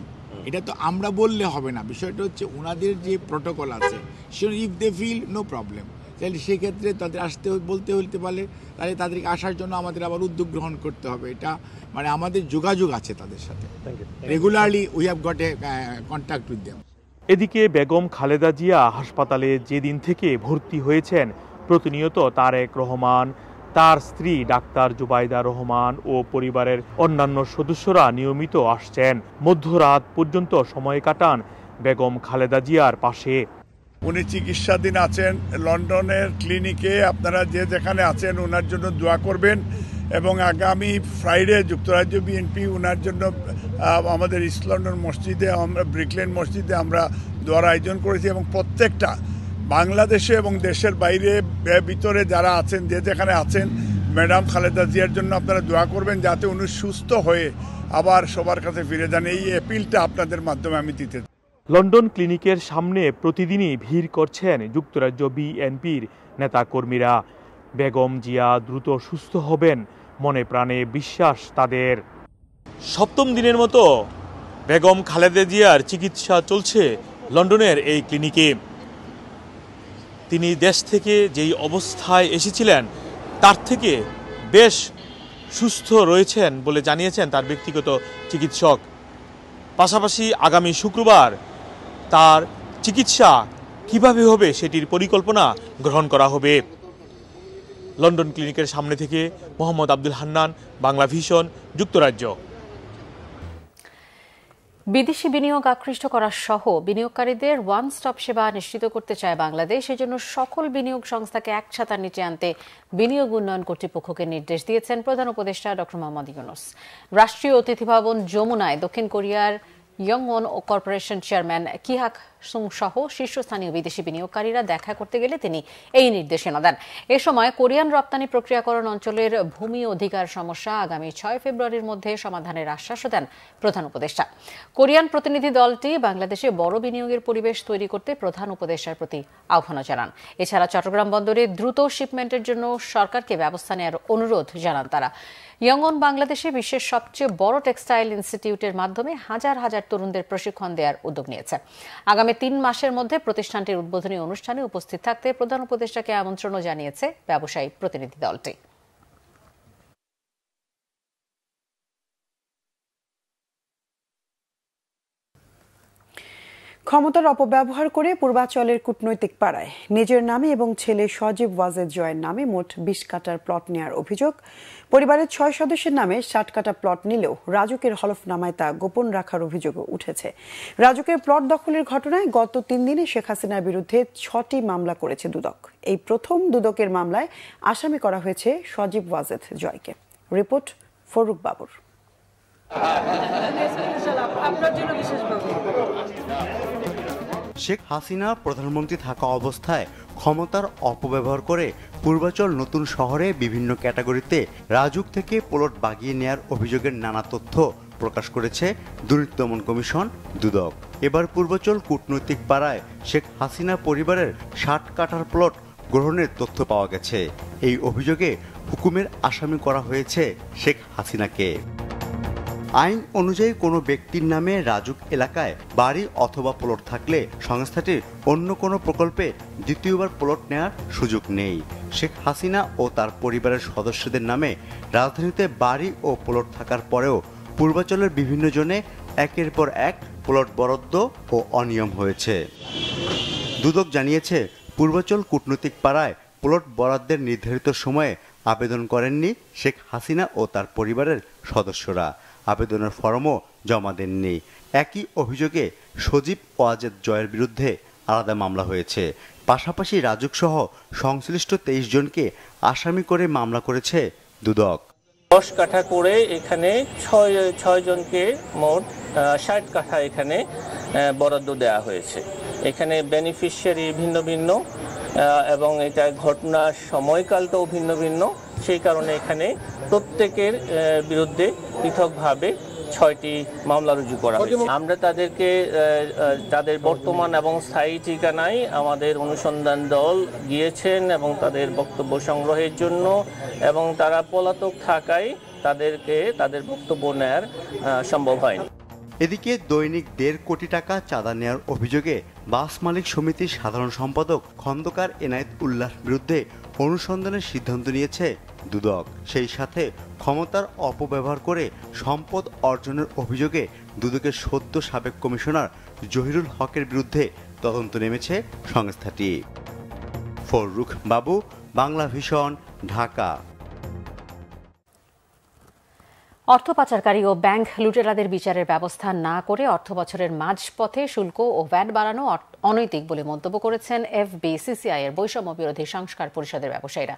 এটা তো আমরা বললে হবে না, বিষয়টা হচ্ছে ওনাদের যে প্রোটোকল আছে, সে if they feel no problem, তাহলে সেক্ষেত্রে তাদের আসতে বলতে পারলে তাহলে তাদেরকে আসার জন্য আমাদের আবার উদ্যোগ গ্রহণ করতে হবে। এটা মানে আমাদের যোগাযোগ আছে তাদের সাথে, regularly we have got a contact with them. এদিকে বেগম খালেদা জিয়া হাসপাতালে যেদিন থেকে ভর্তি হয়েছেন, প্রতিনিয়ত তারেক রহমান, তার স্ত্রী ডাক্তার জুবাইদা রহমান ও পরিবারের অন্যান্য সদস্যরা নিয়মিত আসছেন। মধ্যরাত পর্যন্ত সময় কাটান বেগম খালেদা জিয়ার পাশে। উনি চিকিৎসাধীন আছেন লন্ডনের ক্লিনিকে। আপনারা যে যেখানে আছেন ওনার জন্য দোয়া করবেন, এবং আগামী ফ্রাইডে যুক্তরাজ্য বিএনপি ওনার জন্য আমাদের ইস্ট লন্ডন মসজিদে, আমরা ব্রিকলেন মসজিদে আমরা দোয়ার আয়োজন করেছি, এবং প্রত্যেকটা বাংলাদেশে এবং দেশের বাইরে ভিতরে যারা আছেন, যে যেখানে আছেন, ম্যাডাম খালেদা জিয়ার জন্য আপনারা দোয়া করবেন যাতে উনি সুস্থ হয়ে আবার সবার কাছে ফিরে যান। এই অ্যাপিলটা আপনাদের মাধ্যমে আমি দিতে। লন্ডন ক্লিনিকের সামনে প্রতিদিনই ভিড় করছেন যুক্তরাজ্য বিএনপির নেতাকর্মীরা। বেগম জিয়া দ্রুত সুস্থ হবেন, মনে প্রাণে বিশ্বাস তাদের। সপ্তম দিনের মতো বেগম খালেদা জিয়ার চিকিৎসা চলছে লন্ডনের এই ক্লিনিকে। তিনি দেশ থেকে যেই অবস্থায় এসেছিলেন তার থেকে বেশ সুস্থ রয়েছেন বলে জানিয়েছেন তার ব্যক্তিগত চিকিৎসক। পাশাপাশি আগামী শুক্রবার তার চিকিৎসা কিভাবে হবে সেটির পরিকল্পনা গ্রহণ করা হবে। লন্ডন ক্লিনিকের সামনে থেকে মোহাম্মদ আব্দুল হান্নান, বাংলা ভিশন, যুক্তরাজ্য। বিদেশি বিনিয়োগ আকৃষ্ট করা সহ বিনিয়োগকারীদের ওয়ান স্টপ সেবা নিশ্চিত করতে চায় বাংলাদেশ। এজন্য সকল বিনিয়োগ সংস্থাকে এক ছাতার নিচে আনতে বিনিয়োগ উন্নয়ন কর্তৃপক্ষকে নির্দেশ দিয়েছেন প্রধান উপদেষ্টা ডক্টর মোহাম্মদ ইউনূস। রাষ্ট্রীয় অতিথি ভবন যমুনায় দক্ষিণ কোরিয়ার ইয়ংওন কর্পোরেশন চেয়ারম্যান কি হাক সুং সহ শীর্ষস্থানীয় বিদেশি বিনিয়োগকারীরা দেখা করতে গেলে তিনি এই নির্দেশনা দেন। এ সময় কোরিয়ান রপ্তানি প্রক্রিয়াকরণ অঞ্চলের ভূমি অধিকার সমস্যা আগামী 6 ফেব্রুয়ারির মধ্যে সমাধানের আশ্বাসও দেন প্রধান উপদেষ্টা। কোরিয়ান প্রতিনিধি দলটি বাংলাদেশে বড় বিনিয়োগের পরিবেশ তৈরি করতে প্রধান উপদেষ্টার প্রতি আহ্বান জানান। এছাড়া চট্টগ্রাম বন্দরে দ্রুত শিপমেন্টের জন্য সরকারকে ব্যবস্থা নেওয়ার অনুরোধ জানান তারা। ইয়ংওন বাংলাদেশে বিশ্বের সবচেয়ে বড় টেক্সটাইল ইনস্টিটিউটের মাধ্যমে হাজার হাজার তরুণদের প্রশিক্ষণ দেওয়ার উদ্যোগ নিয়েছে। আগামী 3 মাসের মধ্যে প্রতিষ্ঠানটির উদ্বোধনী অনুষ্ঠানে উপস্থিত থাকতে প্রধান উপদেষ্টাকে আমন্ত্রণও জানিয়েছে ব্যবসায়ী প্রতিনিধি দলটি। ক্ষমতার অপব্যবহার করে পূর্বাচলের কূটনৈতিক পাড়ায় নিজের নামে এবং ছেলে সজীব ওয়াজেদ জয়ের নামে মোট 20 কাঠার প্লট নেওয়ার অভিযোগ। পরিবারের 6 সদস্যের নামে 60 কাঠা প্লট নিলেও রাজুকের হলফনামায় তা গোপন রাখার অভিযোগও উঠেছে। রাজুকের প্লট দখলের ঘটনায় গত 3 দিনে শেখ হাসিনার বিরুদ্ধে 6টি মামলা করেছে দুদক। এই প্রথম দুদকের মামলায় আসামি করা হয়েছে সজীব ওয়াজেদ জয়কে। রিপোর্ট ফরুক বাবুর। শেখ হাসিনা প্রধানমন্ত্রী থাকা অবস্থায় ক্ষমতার অপব্যবহার করে পূর্বাচল নতুন শহরে বিভিন্ন ক্যাটাগরিতে রাজুক থেকে প্লট বাগিয়ে নেয়ার অভিযোগের নানা তথ্য প্রকাশ করেছে দুর্নীতি দমন কমিশন দুদক। এবার পূর্বাচল কূটনৈতিক পাড়ায় শেখ হাসিনা পরিবারের 60 কাঠার প্লট গ্রহণের তথ্য পাওয়া গেছে। এই অভিযোগে হুকুমের আসামি করা হয়েছে শেখ হাসিনাকে। আইন অনুযায়ী কোনো ব্যক্তির নামে রাজুক এলাকায় বাড়ি অথবা প্লট থাকলে সংস্থাটির অন্য কোনো প্রকল্পে দ্বিতীয়বার প্লট নেওয়ার সুযোগ নেই। শেখ হাসিনা ও তার পরিবারের সদস্যদের নামে রাজধানীতে বাড়ি ও প্লট থাকার পরেও পূর্বাচলের বিভিন্ন জনে একের পর এক প্লট বরাদ্দ ও অনিয়ম হয়েছে। দুদক জানিয়েছে, পূর্বাচল কূটনৈতিক পাড়ায় প্লট বরাদ্দের নির্ধারিত সময়ে আবেদন করেননি শেখ হাসিনা ও তার পরিবারের সদস্যরা। আবেদনের ফরমও জমা দেননি। একই অভিযোগে সজীব ওয়াজেদ জয়ের বিরুদ্ধে আলাদা মামলা হয়েছে। পাশাপাশি রাজুক সহ সংশ্লিষ্ট 23 জনকে আসামি করে মামলা করেছে দুদক। 10 কাঠা করে এখানে 6 জনকে মোট 60 কাঠা এখানে বরাদ্দ দেওয়া হয়েছে। এখানে বেনিফিশিয়ারি ভিন্ন ভিন্ন এবং এটা ঘটনার সময়কালটাও ভিন্ন ভিন্ন। সেই কারণে এখানে প্রত্যেকের বিরুদ্ধে পৃথকভাবে 6টি মামলা রুজু করা হয়েছে। আমরা তাদেরকে তাদের বর্তমান এবং স্থায়ী ঠিকানায় আমাদের অনুসন্ধান দল গিয়েছেন এবং তাদের বক্তব্য সংগ্রহের জন্য, এবং তারা পলাতক থাকায় তাদেরকে তাদের বক্তব্য নেওয়ার সম্ভব হয়নি। এদিকে দৈনিক 1.5 কোটি টাকা চাঁদা নেওয়ার অভিযোগে বাস মালিক সমিতির সাধারণ সম্পাদক খন্দকার এনায়েত উল্লাহর বিরুদ্ধে অনুসন্ধানের সিদ্ধান্ত নিয়েছে দুদক। সেই সাথে ক্ষমতার অপব্যবহার করে সম্পদ অর্জনের অভিযোগে দুদকের সদ্য সাবেক কমিশনার জহিরুল হকের বিরুদ্ধে তদন্ত নেমেছে সংস্থাটি। ফরুক বাবু, বাংলা ভিশন, ঢাকা। অর্থ পাচারকারী ও ব্যাংক লুটেরাদের বিচারের ব্যবস্থা না করে অর্থবছরের মাঝপথে শুল্ক ও ভ্যাট বাড়ানো অনৈতিক বলে মন্তব্য করেছেন এফবিসিসিআই এর বৈষম্য বিরোধী সংস্কার পরিষদের ব্যবসায়ীরা।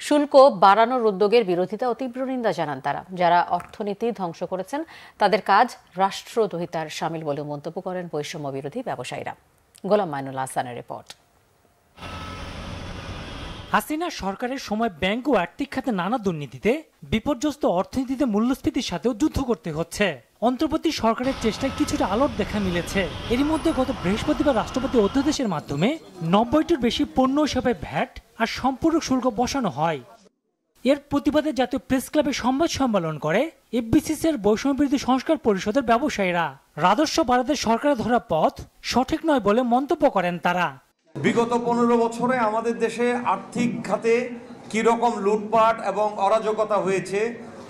শুল্ক বাড়ানোর উদ্যোগের বিরোধিতা ও তীব্র নিন্দা জানান তারা। যারা অর্থনীতি ধ্বংস করেছেন তাদের কাজ রাষ্ট্রদ্রোহিতার শামিল বলে মন্তব্য করেন বৈষম্য বিরোধী ব্যবসায়ীরা। গোলাম মাইনুল হাসানের রিপোর্ট। হাসিনা সরকারের সময় ব্যাংক ও আর্থিক খাতে নানা দুর্নীতিতে বিপর্যস্ত অর্থনীতিতে মূল্যস্ফীতির সাথেও যুদ্ধ করতে হচ্ছে। অন্তর্বর্তী সরকারের চেষ্টায় কিছুটা আলোর দেখা মিলেছে। এরই মধ্যে গত বৃহস্পতিবার রাষ্ট্রপতি অধ্যাদেশের মাধ্যমে 90টির বেশি পণ্য হিসাবে ভ্যাট আর সম্পূরক শুল্ক বসানো হয়। এর প্রতিবাদে জাতীয় প্রেস ক্লাবে সংবাদ সম্মেলন করে এফবিসিসিআই এর বৈষম্য বিরোধী সংস্কার পরিষদের ব্যবসায়ীরা। রাজস্ব বাড়াতে সরকারের ধরা পথ সঠিক নয় বলে মন্তব্য করেন তারা। বিগত 15 বছরে আমাদের দেশে আর্থিক খাতে কি রকম লুটপাট এবং অরাজকতা হয়েছে,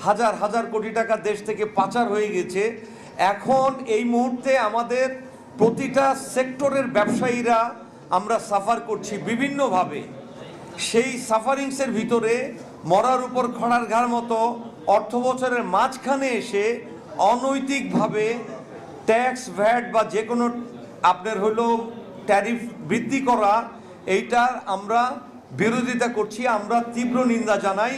হাজার হাজার কোটি টাকা দেশ থেকে পাচার হয়ে গেছে। এখন এই মুহূর্তে আমাদের প্রতিটা সেক্টরের ব্যবসায়ীরা আমরা সাফার করছি বিভিন্নভাবে। সেই সাফারিংসের ভিতরে মরার উপর খড়ার ঘাড় মতো অর্থ বছরের মাঝখানে এসে অনৈতিকভাবে ট্যাক্স, ভ্যাট বা যে কোনো আপনার হলো ট্যারিফ বৃদ্ধি করা, এইটার আমরা বিরোধিতা করছি, আমরা তীব্র নিন্দা জানাই।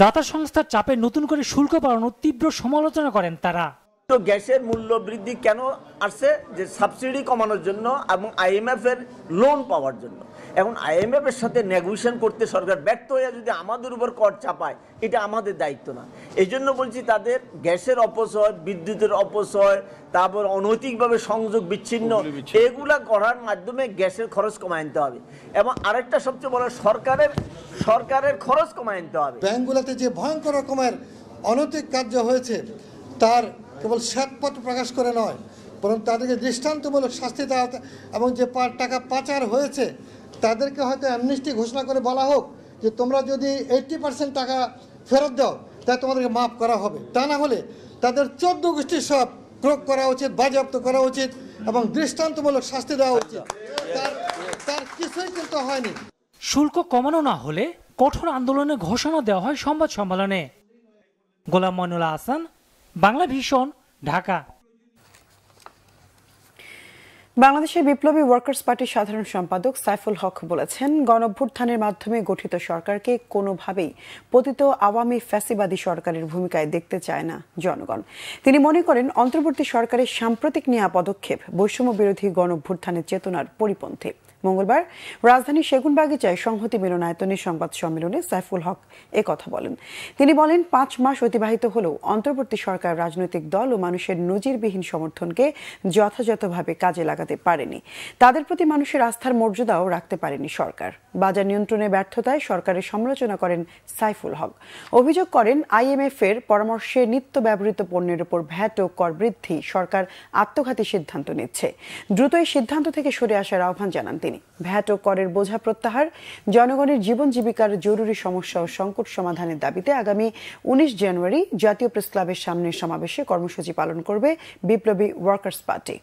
দাতা সংস্থার চাপে নতুন করে শুল্ক বাড়ানোর তীব্র সমালোচনা করেন তারা। তো গ্যাসের মূল্য বৃদ্ধি কেন আসছে? যে সাবসিডি কমানোর জন্য এবং আইএমএফ এর লোন পাওয়ার জন্য। এখন আইএমএফ এর সাথে নেগোসিয়েশন করতে সরকার ব্যর্থ হয়ে যদি আমাদের উপর কর চাপায়, এটা আমাদের দায়িত্ব না। এই জন্য বলছি তাদের গ্যাসের অপচয়, বিদ্যুতের অপচয়, তারপর অনৈতিকভাবে সংযোগ বিচ্ছিন্ন, এগুলা করার মাধ্যমে গ্যাসের খরচ কমায় আনতে হবে। এবং আরেকটা সবচেয়ে বড়, সরকারের খরচ কমায় আনতে হবে। ব্যাংকগুলোতে যে ভয়ঙ্কর রকমের অনৈতিক কার্য হয়েছে তার কেবল শ্বেতপত্র প্রকাশ করে নয়, বরং তাদেরকে দৃষ্টান্তমূলক শাস্তি দেওয়া এবং যে টাকা পাচার হয়েছে তাদেরকে হয়তো অ্যামনেস্টি ঘোষণা করে বলা হোক যে তোমরা যদি 80% টাকা ফেরত দাও তা তোমাদেরকে মাফ করা হবে। তা না হলে তাদের 14 গোষ্ঠী সব প্রয়োগ করা উচিত, বাজেয়াপ্ত করা উচিত এবং দৃষ্টান্তমূলক শাস্তি দেওয়া উচিত। তার কিছুই কিন্তু হয়নি। শুল্ক কমানো না হলে কঠোর আন্দোলনের ঘোষণা দেওয়া হয় সংবাদ সম্মেলনে। গোলাম মইনুল হাসান, বাংলা ভিশন, ঢাকা। বাংলাদেশের বিপ্লবী ওয়ার্কার্স পার্টির সাধারণ সম্পাদক সাইফুল হক বলেছেন, গণঅভ্যুত্থানের মাধ্যমে গঠিত সরকারকে কোনোভাবেই পতিত আওয়ামী ফ্যাসিবাদী সরকারের ভূমিকায় দেখতে চায় না জনগণ। তিনি মনে করেন, অন্তর্বর্তী সরকারের সাম্প্রতিক নেওয়া পদক্ষেপ বৈষম্য বিরোধী গণঅভ্যুত্থানের চেতনার পরিপন্থী। মঙ্গলবার রাজধানীর সেগুনবাগিচায় সংহতি মিলনায়তনে সংবাদ সম্মেলনে সাইফুল হক একথা বলেন। তিনি বলেন, 5 মাস অতিবাহিত হলেও অন্তর্বর্তী সরকার রাজনৈতিক দল ও মানুষের নজিরবিহীন সমর্থনকে যথাযথভাবে কাজে লাগাতে পারেনি। তাদের প্রতি মানুষের আস্থার মর্যাদাও রাখতে পারেনি সরকার। বাজার নিয়ন্ত্রণে ব্যর্থতায় সরকারের সমালোচনা করেন সাইফুল হক। অভিযোগ করেন, IMF এর পরামর্শে নিত্য ব্যবহৃত পণ্যের উপর ভ্যাট ও কর বৃদ্ধি সরকার আত্মঘাতী সিদ্ধান্ত নিচ্ছে। দ্রুত এই সিদ্ধান্ত থেকে সরে আসার আহ্বান জানান তিনি। ভ্যাট ও করের বোঝা প্রত্যাহার, জনগণের জীবন জীবিকার জরুরি সমস্যা ও সংকট সমাধানের দাবিতে আগামী 19 জানুয়ারি জাতীয় প্রেস ক্লাবের সামনের সমাবেশে কর্মসূচি পালন করবে বিপ্লবী ওয়ার্কার্স পার্টি।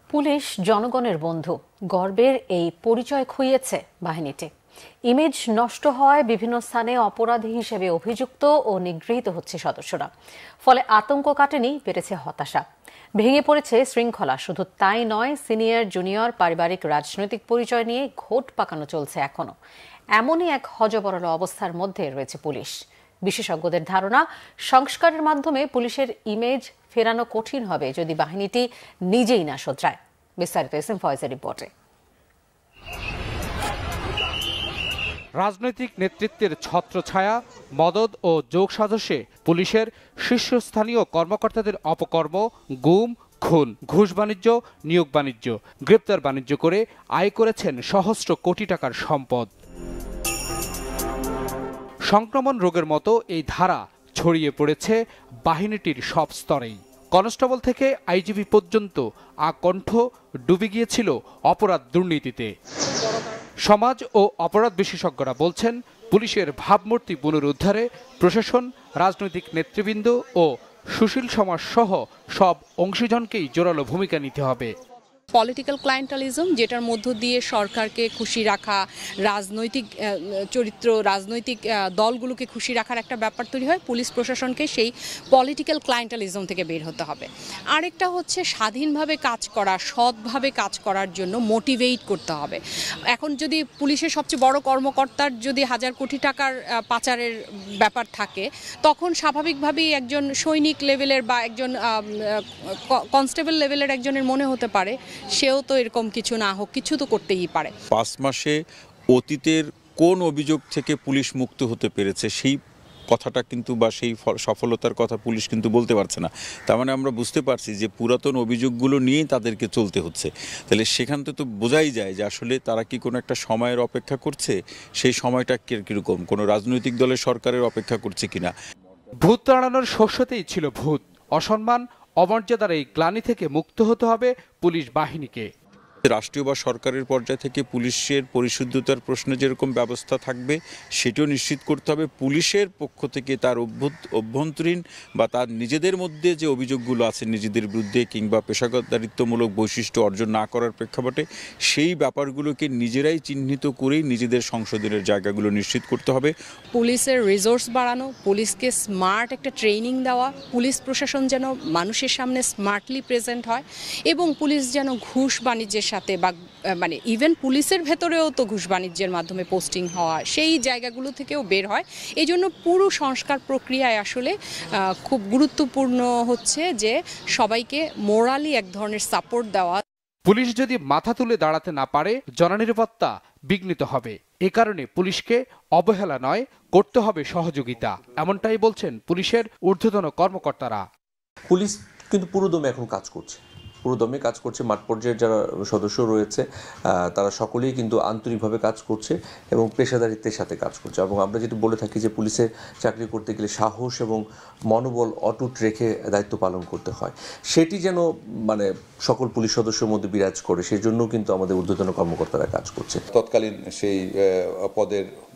পুলিশ জনগণের বন্ধু, গর্বের এই পরিচয় খুইয়েছে বাহিনীটি। ইমেজ নষ্ট হওয়ায় বিভিন্ন স্থানে অপরাধী হিসেবে অভিযুক্ত ও নিগৃহীত হচ্ছে সদস্যরা। ফলে আতঙ্ক কাটেনি, বেড়েছে হতাশা, ভেঙে পড়েছে শৃঙ্খলা। শুধু তাই নয়, সিনিয়র জুনিয়র পারিবারিক রাজনৈতিক পরিচয় নিয়ে ঘোট পাকানো চলছে এখনো। এমনই এক হযবরল অবস্থার মধ্যে রয়েছে পুলিশ। বিশেষজ্ঞদের ধারণা, সংস্কারের মাধ্যমে পুলিশের ইমেজ ফেরানো কঠিন হবে যদি বাহিনীটি নিজেই না শোধরায়। বিস্তারিত এসএম ফয়েজের রিপোর্টে। রাজনৈতিক নেতৃত্বের ছত্রছায়া, মদদ ও যোগসাজশে পুলিশের শীর্ষস্থানীয় কর্মকর্তাদের অপকর্ম, গুম, খুন, ঘুষ বাণিজ্য, নিয়োগ বাণিজ্য, গ্রেপ্তার বাণিজ্য করে আয় করেছেন সহস্র কোটি টাকার সম্পদ। সংক্রমণ রোগের মতো এই ধারা ছড়িয়ে পড়েছে বাহিনীটির সব স্তরেই। কনস্টেবল থেকে আইজিপি পর্যন্ত আকণ্ঠ ডুবে গিয়েছিল অপরাধ দুর্নীতিতে। সমাজ ও অপরাধ বিশেষজ্ঞরা বলছেন, পুলিশের ভাবমূর্তি পুনরুদ্ধারে প্রশাসন, রাজনৈতিক নেতৃবৃন্দ ও সুশীল সমাজ সহ সব অংশীজনকেই জোরালো ভূমিকা নিতে হবে। পলিটিক্যাল ক্লায়েন্টালিজম, যেটার মধ্য দিয়ে সরকারকে খুশি রাখা, রাজনৈতিক চরিত্র, রাজনৈতিক দলগুলোকে খুশি রাখার একটা ব্যাপার তৈরি হয়। পুলিশ প্রশাসনকে সেই পলিটিক্যাল ক্লায়েন্টালিজম থেকে বের হতে হবে। আরেকটা হচ্ছে স্বাধীনভাবে কাজ করা, সৎভাবে কাজ করার জন্য মোটিভেট করতে হবে। এখন যদি পুলিশের সবচেয়ে বড় কর্মকর্তার যদি 1000 কোটি টাকার পাচারের ব্যাপার থাকে, তখন স্বাভাবিকভাবেই একজন সৈনিক লেভেলের বা একজন কনস্টেবল লেভেলের একজনের মনে হতে পারে সেও তো এরকম কিছু না হোক, কিছু তো করতেই পারে। 5 মাসে অতীতের কোন অভিযোগ থেকে পুলিশ মুক্ত হতে পেরেছে সেই কথাটা কিন্তু বা সেই সফলতার কথা পুলিশ কিন্তু বলতে পারছে না। তার মানে আমরা বুঝতে পারছি যে পুরাতন অভিযোগগুলো নিয়েই তাদেরকে চলতে হচ্ছে। তাহলে সেখান থেকে তো বোঝাই যায় যে আসলে তারা কি কোনো একটা সময়ের অপেক্ষা করছে, সেই সময়টা কীরকম, কোনো রাজনৈতিক দলের সরকারের অপেক্ষা করছে কিনা। ভূত তাড়ানোর শস্যতেই ছিল ভূত। অসম্মান, অমর্যাদার এই গ্লানি থেকে মুক্ত হতে হবে পুলিশ বাহিনীকে। রাষ্ট্রীয় বা সরকারের পর্যায় থেকে পুলিশের পরিশুদ্ধতার প্রশ্নে যেরকম ব্যবস্থা থাকবে সেটাও নিশ্চিত করতে হবে। পুলিশের পক্ষ থেকে তার অভ্যন্তরীণ বা তার নিজেদের মধ্যে যে অভিযোগগুলো আছে নিজেদের বিরুদ্ধে কিংবা পেশাদারিত্বমূলক বৈশিষ্ট্য অর্জন না করার প্রেক্ষাপটে সেই ব্যাপারগুলোকে নিজেরাই চিহ্নিত করেই নিজেদের সংশোধনের জায়গাগুলো নিশ্চিত করতে হবে। পুলিশের রিসোর্স বাড়ানো, পুলিশকে স্মার্ট একটা ট্রেনিং দেওয়া, পুলিশ প্রশাসন যেন মানুষের সামনে স্মার্টলি প্রেজেন্ট হয় এবং পুলিশ যেন ঘুষ বাণিজ্যের সাথে বা মানে ইভেন পুলিশের ভেতরেও তো ঘুষ বাণিজ্যের মাধ্যমে পোস্টিং হওয়া, সেই জায়গাগুলো থেকেও বের হয়। এই জন্য পুরো সংস্কার প্রক্রিয়ায় আসলে খুব গুরুত্বপূর্ণ হচ্ছে যে সবাইকে মোরালি এক ধরনের সাপোর্ট দেওয়া। পুলিশ যদি মাথা তুলে দাঁড়াতে না পারে, জননিরাপত্তা বিঘ্নিত হবে। এ কারণে পুলিশকে অবহেলা নয়, করতে হবে সহযোগিতা, এমনটাই বলছেন পুলিশের ঊর্ধ্বতন কর্মকর্তারা। পুলিশ কিন্তু পুরোদমে এখন কাজ করছে, পুরোদমে কাজ করছে। মাঠ পর্যায়ের যারা সদস্য রয়েছে তারা সকলেই কিন্তু আন্তরিকভাবে কাজ করছে এবং পেশাদারিত্বের সাথে কাজ করছে। এবং আমরা যেটা বলে থাকি যে পুলিশে চাকরি করতে গেলে সাহস এবং মনোবল অটুট রেখে দায়িত্ব পালন করতে হয়, সেটি যেন মানে সকল পুলিশ সদস্যের মধ্যে বিরাজ করে, সেই জন্য কিন্তু আমাদের ঊর্ধ্বতন কর্মকর্তারা কাজ করছে। তৎকালীন সেই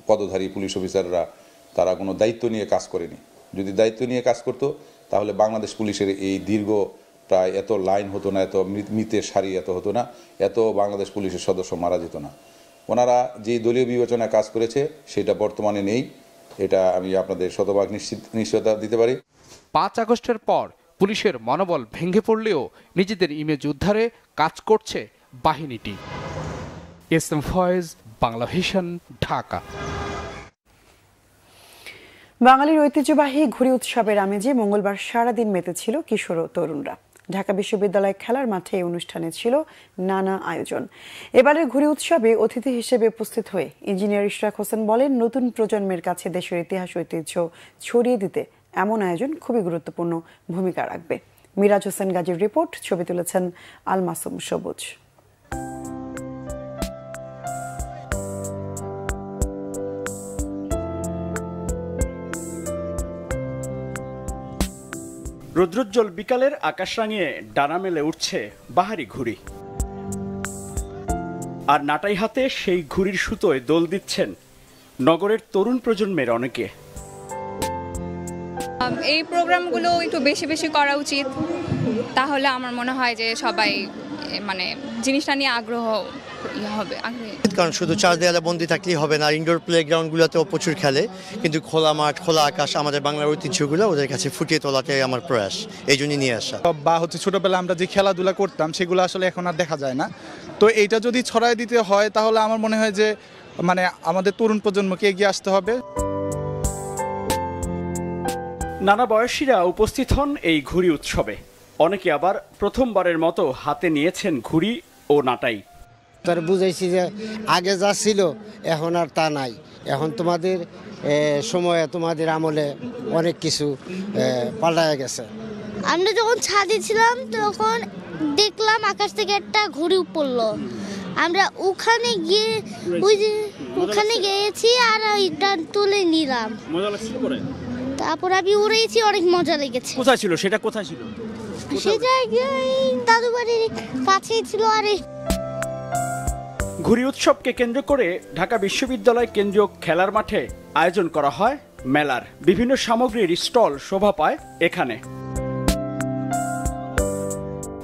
পদধারী পুলিশ অফিসাররা তারা কোনো দায়িত্ব নিয়ে কাজ করেনি। যদি দায়িত্ব নিয়ে কাজ করতো তাহলে বাংলাদেশ পুলিশের এই দীর্ঘ প্রায় এত লাইন হতো না, এত মৃতের সারি এত হতো না, এত বাংলাদেশ পুলিশের সদস্য মারা যেত না। ওনারা যে দলীয় বিবেচনায় কাজ করেছে সেটা বর্তমানে নেই, এটা আমি আপনাদের শতভাগ নিশ্চয়তা দিতে পারি। 5 আগস্টের পর পুলিশের মনোবল ভেঙে পড়লেও নিজেদের ইমেজ উদ্ধারে কাজ করছে বাহিনীটি। এসএম ফয়েজ, বাংলা ভিশন, ঢাকা। বাঙালির ঐতিহ্যবাহী ঘুড়ি উৎসবের আমেজে মঙ্গলবার সারাদিন মেতেছিল কিশোর ও তরুণরা। ঢাকা বিশ্ববিদ্যালয় খেলার মাঠে এই অনুষ্ঠানে ছিল নানা আয়োজন। এবারের ঘুড়ি উৎসবে অতিথি হিসেবে উপস্থিত হয়ে ইঞ্জিনিয়ার ইশরাক হোসেন বলেন, নতুন প্রজন্মের কাছে দেশের ইতিহাস ঐতিহ্য ছড়িয়ে দিতে এমন আয়োজন খুবই গুরুত্বপূর্ণ ভূমিকা রাখবে। মিরাজ হোসেন গাজীর রিপোর্ট, ছবি তুলেছেন আল মাসুম সবুজ। রৌদ্রোজ্জ্বল বিকালের আকাশ রাঙিয়ে ডানা মেলে উঠছে বাহারি ঘুড়ি, আর নাটাই হাতে সেই ঘুড়ির সুতোয় দোল দিচ্ছেন নগরের তরুণ প্রজন্মের অনেকে। এই প্রোগ্রামগুলো একটু বেশি বেশি করা উচিত, তাহলে আমার মনে হয় যে সবাই মানে জিনিসটা নিয়ে আগ্রহ হবে। কারণ শুধু চার দেয়ালে বন্দি থাকলেই হবে না, ইনডোর প্লেগ্রাউন্ডগুলোতেও প্রচুর খেলে, কিন্তু খোলা মাঠ, খোলা আকাশ, আমাদের বাংলার ঐতিহ্যগুলো ওদের কাছে ফুটিয়ে তোলাতে আমার প্রয়াস, এই জন্যই নিয়ে আসা। বা ছোটবেলা আমরা যে খেলাধুলা করতাম সেগুলো আসলে এখন আর দেখা যায় না, তো এইটা যদি ছড়াই দিতে হয় তাহলে আমার মনে হয় যে মানে আমাদের তরুণ প্রজন্মকে এগিয়ে আসতে হবে। নানা বয়সীরা উপস্থিত হন এই ঘুড়ি উৎসবে। অনেকে আবার প্রথমবারের মতো হাতে নিয়েছেন ঘুড়ি ও নাটাই। তারা বুঝাইছি যে আগে যা ছিল এখন আর তা নাই, এখন তোমাদের সময়ে তোমাদের আমলে অনেক কিছু পাল্টায় গেছে। আমরা যখন ছাদে ছিলাম তখন দেখলাম আকাশ থেকে একটা ঘুড়ি পড়লো, আমরা ওখানে গিয়ে ওখানে গিয়েছি আর ওইটা তুলে নিলাম। মজা লাগছিল পরে? তারপর আমি উড়েছি, অনেক মজা লেগেছে। কোথায় ছিল সেটা? কোথায় ছিল সেটা? দাদু বাড়ির কাছেই ছিল। আরে ঘুড়ি উৎসবকে কেন্দ্র করে ঢাকা বিশ্ববিদ্যালয় কেন্দ্রীয় খেলার মাঠে আয়োজন করা হয় মেলার। বিভিন্ন সামগ্রীর স্টল শোভা পায় এখানে।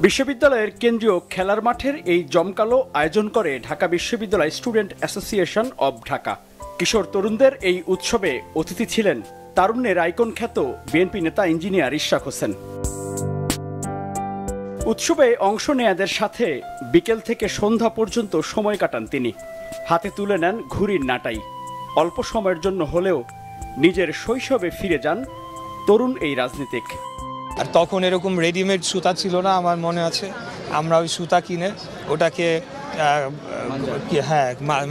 বিশ্ববিদ্যালয়ের কেন্দ্রীয় খেলার মাঠের এই জমকালো আয়োজন করে ঢাকা বিশ্ববিদ্যালয় স্টুডেন্ট অ্যাসোসিয়েশন অব ঢাকা। কিশোর তরুণদের এই উৎসবে অতিথি ছিলেন তারুণ্যের আইকন খ্যাত বিএনপি নেতা ইঞ্জিনিয়ার ইশরাক হোসেন। উৎসবে অংশ নেয়াদের সাথে বিকেল থেকে সন্ধ্যা পর্যন্ত সময় কাটান তিনি। হাতে তুলে নেন ঘুড়ির নাটাই। অল্প সময়ের জন্য হলেও নিজের শৈশবে ফিরে যান তরুণ এই রাজনীতিক। আর তখন এরকম রেডিমেড সুতা ছিল না, আমার মনে আছে। আমরা ওই সুতা কিনে ওটাকে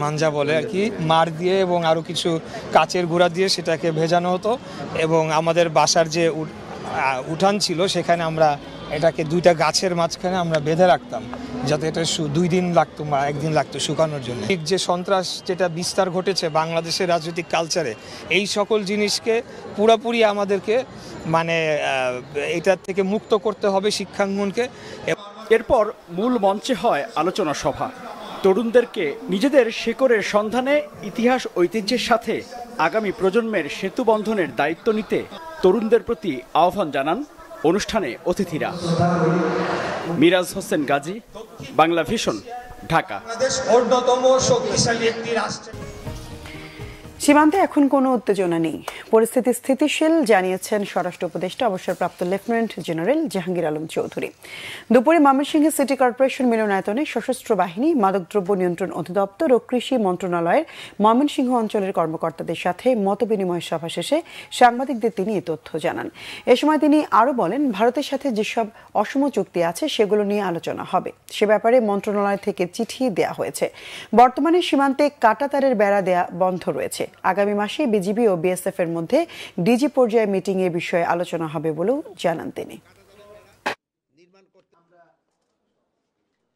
মাঞ্জা বলে আর কি, মার দিয়ে এবং আরও কিছু কাচের গুঁড়া দিয়ে সেটাকে ভেজানো হতো, এবং আমাদের বাসার যে উঠান ছিল সেখানে আমরা এটাকে দুইটা গাছের মাঝখানে আমরা বেঁধে রাখতাম, যাতে এটা 2 দিন লাগতো বা 1 দিন লাগতো শুকানোর জন্য। ঠিক যে সন্ত্রাস যেটা বিস্তার ঘটেছে বাংলাদেশের রাজনৈতিক কালচারে, এই সকল জিনিসকে পুরোপুরি আমাদেরকে মানে এটার থেকে মুক্ত করতে হবে শিক্ষাঙ্গনকে। এরপর মূল মঞ্চে হয় আলোচনা সভা। তরুণদেরকে নিজেদের শেকড়ের সন্ধানে ইতিহাস ঐতিহ্যের সাথে আগামী প্রজন্মের সেতু বন্ধনের দায়িত্ব নিতে তরুণদের প্রতি আহ্বান জানান অনুষ্ঠানে অতিথিরা। মিরাজ হোসেন গাজী, বাংলা ভিশন, ঢাকা। অন্যতম শক্তিশালী একটি রাষ্ট্র। সীমান্তে এখন কোনো উত্তেজনা নেই, পরিস্থিতি স্থিতিশীল জানিয়েছেন স্বরাষ্ট্র উপদেষ্টা অবসরপ্রাপ্ত লেফটেন্যান্ট জেনারেল জাহাঙ্গীর আলম চৌধুরী। দুপুরে ময়মনসিংহ সিটি কর্পোরেশন মিলনায়তনে সশস্ত্র বাহিনী, মাদকদ্রব্য নিয়ন্ত্রণ অধিদপ্তর ও কৃষি মন্ত্রণালয়ের ময়মনসিংহ অঞ্চলের কর্মকর্তাদের সাথে মতবিনিময় সভা শেষে সাংবাদিকদের তিনি এ তথ্য জানান। এ সময় তিনি আরও বলেন, ভারতের সাথে যেসব অসম চুক্তি আছে সেগুলো নিয়ে আলোচনা হবে, সে ব্যাপারে মন্ত্রণালয় থেকে চিঠি দেওয়া হয়েছে। বর্তমানে সীমান্তে কাঁটাতারের বেড়া দেয়া বন্ধ রয়েছে। আগামী মাসে বিজিবি ও বিএসএফ এর মধ্যে ডিজি পর্যায়ে মিটিং এ বিষয়ে আলোচনা হবে বলেও জানান তিনি।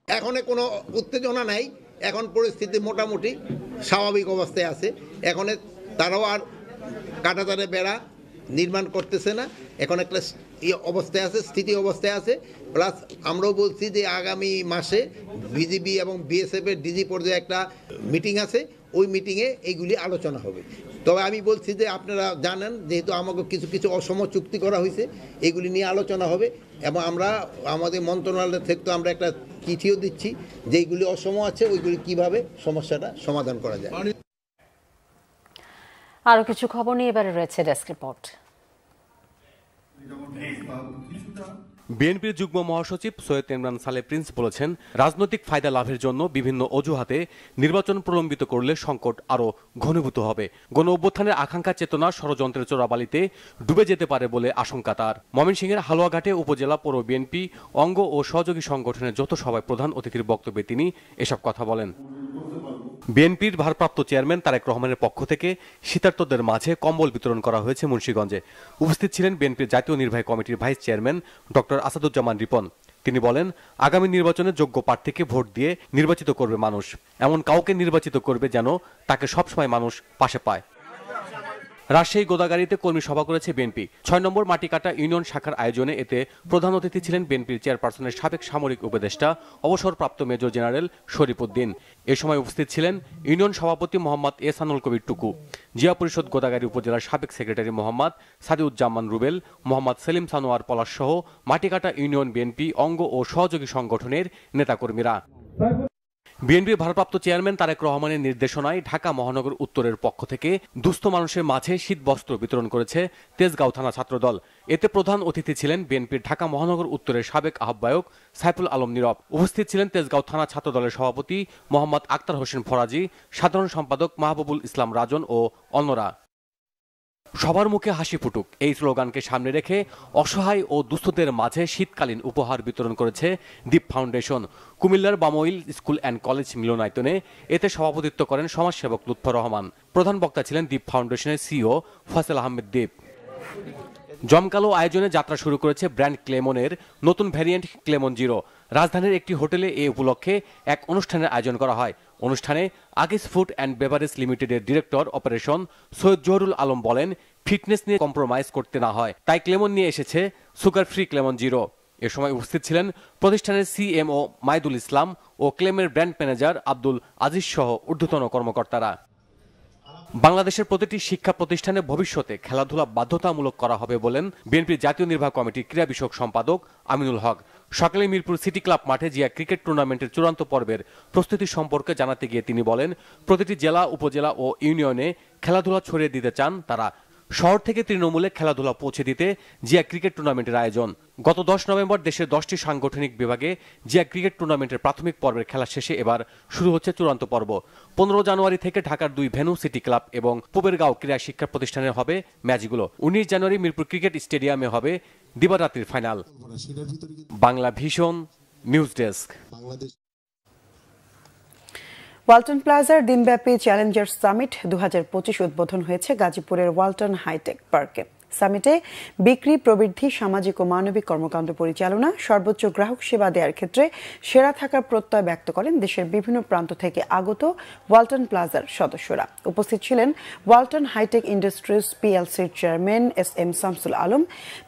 এখন কোনো উত্তেজনা নাই, এখন পরিস্থিতি মোটামুটি স্বাভাবিক অবস্থায় আছে। এখন তারাও আর কাঁটাতারের বেড়া নির্মাণ করতেছে না, এখন একটা অবস্থায় আছে, স্থিতি অবস্থায় আছে। প্লাস আমরাও বলছি যে আগামী মাসে বিজিবি এবং বিএসএফ এর ডিজি পর্যায়ে একটা মিটিং আছে, ওই মিটিংয়ে এইগুলি আলোচনা হবে। তবে আমি বলছি যে আপনারা জানেন যেহেতু আমাকে কিছু কিছু অসম চুক্তি করা হয়েছে, এগুলি নিয়ে আলোচনা হবে এবং আমরা আমাদের মন্ত্রণালয় থেকে তো আমরা একটা চিঠিও দিচ্ছি যেইগুলি অসম আছে ওইগুলি কিভাবে সমস্যাটা সমাধান করা যায়। আরো কিছু খবর নিয়ে এবারে রয়েছে ডেস্ক রিপোর্ট। বিএনপির যুগ্ম মহাসচিব সৈয়দ ইমরান সালে প্রিন্স বলেছেন, রাজনৈতিক ফায়দা লাভের জন্য বিভিন্ন অজুহাতে নির্বাচন প্রলম্বিত করলে সংকট আরও ঘনীভূত হবে। গণ অভ্যুত্থানের আকাঙ্ক্ষা চেতনা ষড়যন্ত্রের চোরাবালিতে ডুবে যেতে পারে বলে আশঙ্কা তার। ময়মনসিংহের হালুয়াঘাটে উপজেলা পৌর বিএনপি অঙ্গ ও সহযোগী সংগঠনের যৌথ সভায় প্রধান অতিথির বক্তব্যে তিনি এসব কথা বলেন। বিএনপির ভারপ্রাপ্ত চেয়ারম্যান তারেক রহমানের পক্ষ থেকে শীতার্তদের মাঝে কম্বল বিতরণ করা হয়েছে মুন্সিগঞ্জে। উপস্থিত ছিলেন বিএনপির জাতীয় নির্বাহী কমিটির vice chairman doctor Asaduzzaman Ripon. তিনি বলেন, আগামী নির্বাচনে যোগ্য প্রার্থীকে ভোট দিয়ে নির্বাচিত করবে মানুষ, এমন কাউকে নির্বাচিত করবে যেন তাকে সবসময় মানুষ পাশে পায়। রাজশাহী গোদাগাড়িতে কর্মী সভা করেছে বিএনপি। ৬ নম্বর মাটিকাটা ইউনিয়ন শাখার আয়োজনে এতে প্রধান অতিথি ছিলেন বিএনপির চেয়ারপারসনের সাবেক সামরিক উপদেষ্টা অবসরপ্রাপ্ত মেজর জেনারেল শরীফ উদ্দিন। এ সময় উপস্থিত ছিলেন ইউনিয়ন সভাপতি মোহাম্মদ এহসানুল কবির টুকু, জিয়া পরিষদ গোদাগাড়ি উপজেলার সাবেক সেক্রেটারি মোহাম্মদ সাদিউজ্জামান রুবেল, মোহাম্মদ সেলিম সানোয়ার পলাশ সহ মাটিকাটা ইউনিয়ন বিএনপি অঙ্গ ও সহযোগী সংগঠনের নেতাকর্মীরা। বিএনপির ভারপ্রাপ্ত চেয়ারম্যান তারেক রহমানের নির্দেশনায় ঢাকা মহানগর উত্তরের পক্ষ থেকে দুস্থ মানুষের মাঝে শীতবস্ত্র বিতরণ করেছে তেজগাঁও থানা ছাত্রদল। এতে প্রধান অতিথি ছিলেন বিএনপির ঢাকা মহানগর উত্তরের সাবেক আহ্বায়ক সাইফুল আলম নীরব। উপস্থিত ছিলেন তেজগাঁও থানা ছাত্রদলের সভাপতি মোহাম্মদ আক্তার হোসেন ফরাজি, সাধারণ সম্পাদক মাহবুবুল ইসলাম রাজন ও অন্যরা। সবার মুখে হাসি ফুটুক এই স্লোগানকে সামনে রেখে অসহায় ও দুস্থদের মাঝে শীতকালীন উপহার বিতরণ করেছে দ্বীপ ফাউন্ডেশন। কুমিল্লার বামইল স্কুল অ্যান্ড কলেজ মিলনায়তনে এতে সভাপতিত্ব করেন সমাজসেবক লুৎফর রহমান। প্রধান বক্তা ছিলেন দ্বীপ ফাউন্ডেশনের সিইও ফয়সাল আহমেদ দ্বীপ। জমকালো আয়োজনে যাত্রা শুরু করেছে ব্র্যান্ড ক্লেমনের নতুন ভ্যারিয়েন্ট ক্লেমন জিরো। রাজধানীর একটি হোটেলে এ উপলক্ষে এক অনুষ্ঠানের আয়োজন করা হয়। অনুষ্ঠানে আগিস ফুড অ্যান্ড বেভারেজ লিমিটেডের ডিরেক্টর অপারেশন সৈয়দ জহুরুল আলম বলেন, ফিটনেস নিয়ে কম্প্রোমাইজ করতে না হয়, তাই ক্লেমন নিয়ে এসেছে সুগার ফ্রি ক্লেমন জিরো। এ সময় উপস্থিত ছিলেন প্রতিষ্ঠানের সিএমও মাইদুল ইসলাম ও ক্লেমের ব্র্যান্ড ম্যানেজার আব্দুল আজিজ সহ ঊর্ধ্বতন কর্মকর্তারা। বাংলাদেশের প্রতিটি শিক্ষা প্রতিষ্ঠানে ভবিষ্যতে খেলাধুলা বাধ্যতামূলক করা হবে বলেন বিএনপির জাতীয় নির্বাহী কমিটির ক্রীড়া বিষয়ক সম্পাদক আমিনুল হক। সকালে মিরপুর সিটি ক্লাব মাঠে জিয়া ক্রিকেট টুর্নামেন্টের চূড়ান্ত পর্বের প্রস্তুতি সম্পর্কে জানাতে গিয়ে তিনি বলেন, প্রতিটি জেলা উপজেলা ও ইউনিয়নে খেলাধুলা ছড়িয়ে দিতে চান তারা। শহর থেকে তৃণমূলে খেলাধুলা পৌঁছে দিতে জিয়া ক্রিকেট টুর্নামেন্টের আয়োজন। গত 10 নভেম্বর দেশের 10টি সাংগঠনিক বিভাগে জিয়া ক্রিকেট টুর্নামেন্টের প্রাথমিক পর্বের খেলা শেষে এবার শুরু হচ্ছে চূড়ান্ত পর্ব। 15 জানুয়ারি থেকে ঢাকার 2 ভেন্যু সিটি ক্লাব এবং পুবেরগাঁও ক্রীড়া শিক্ষা প্রতিষ্ঠানের হবে ম্যাচগুলো। 19 জানুয়ারি মিরপুর ক্রিকেট স্টেডিয়ামে হবে দিবারাত্রির final. Bangla vision news desk. Walton প্লাজার দিনব্যাপী চ্যালেঞ্জার্স সামিট 2025 উদ্বোধন হয়েছে গাজীপুরের ওয়ালটন হাইটেক পার্কে। সামিটে বিক্রি প্রবৃদ্ধি, সামাজিক ও মানবিক কর্মকাণ্ড পরিচালনা, সর্বোচ্চ গ্রাহক সেবা দেওয়ার ক্ষেত্রে সেরা থাকার প্রত্যয় ব্যক্ত করেন দেশের বিভিন্ন প্রান্ত থেকে আগত ওয়ালটন প্লাজার সদস্যরা। উপস্থিত ছিলেন ওয়ালটন হাইটেক ইন্ডাস্ট্রিজ পিএলসির চেয়ারম্যান এস.এম. শামসুল আলম,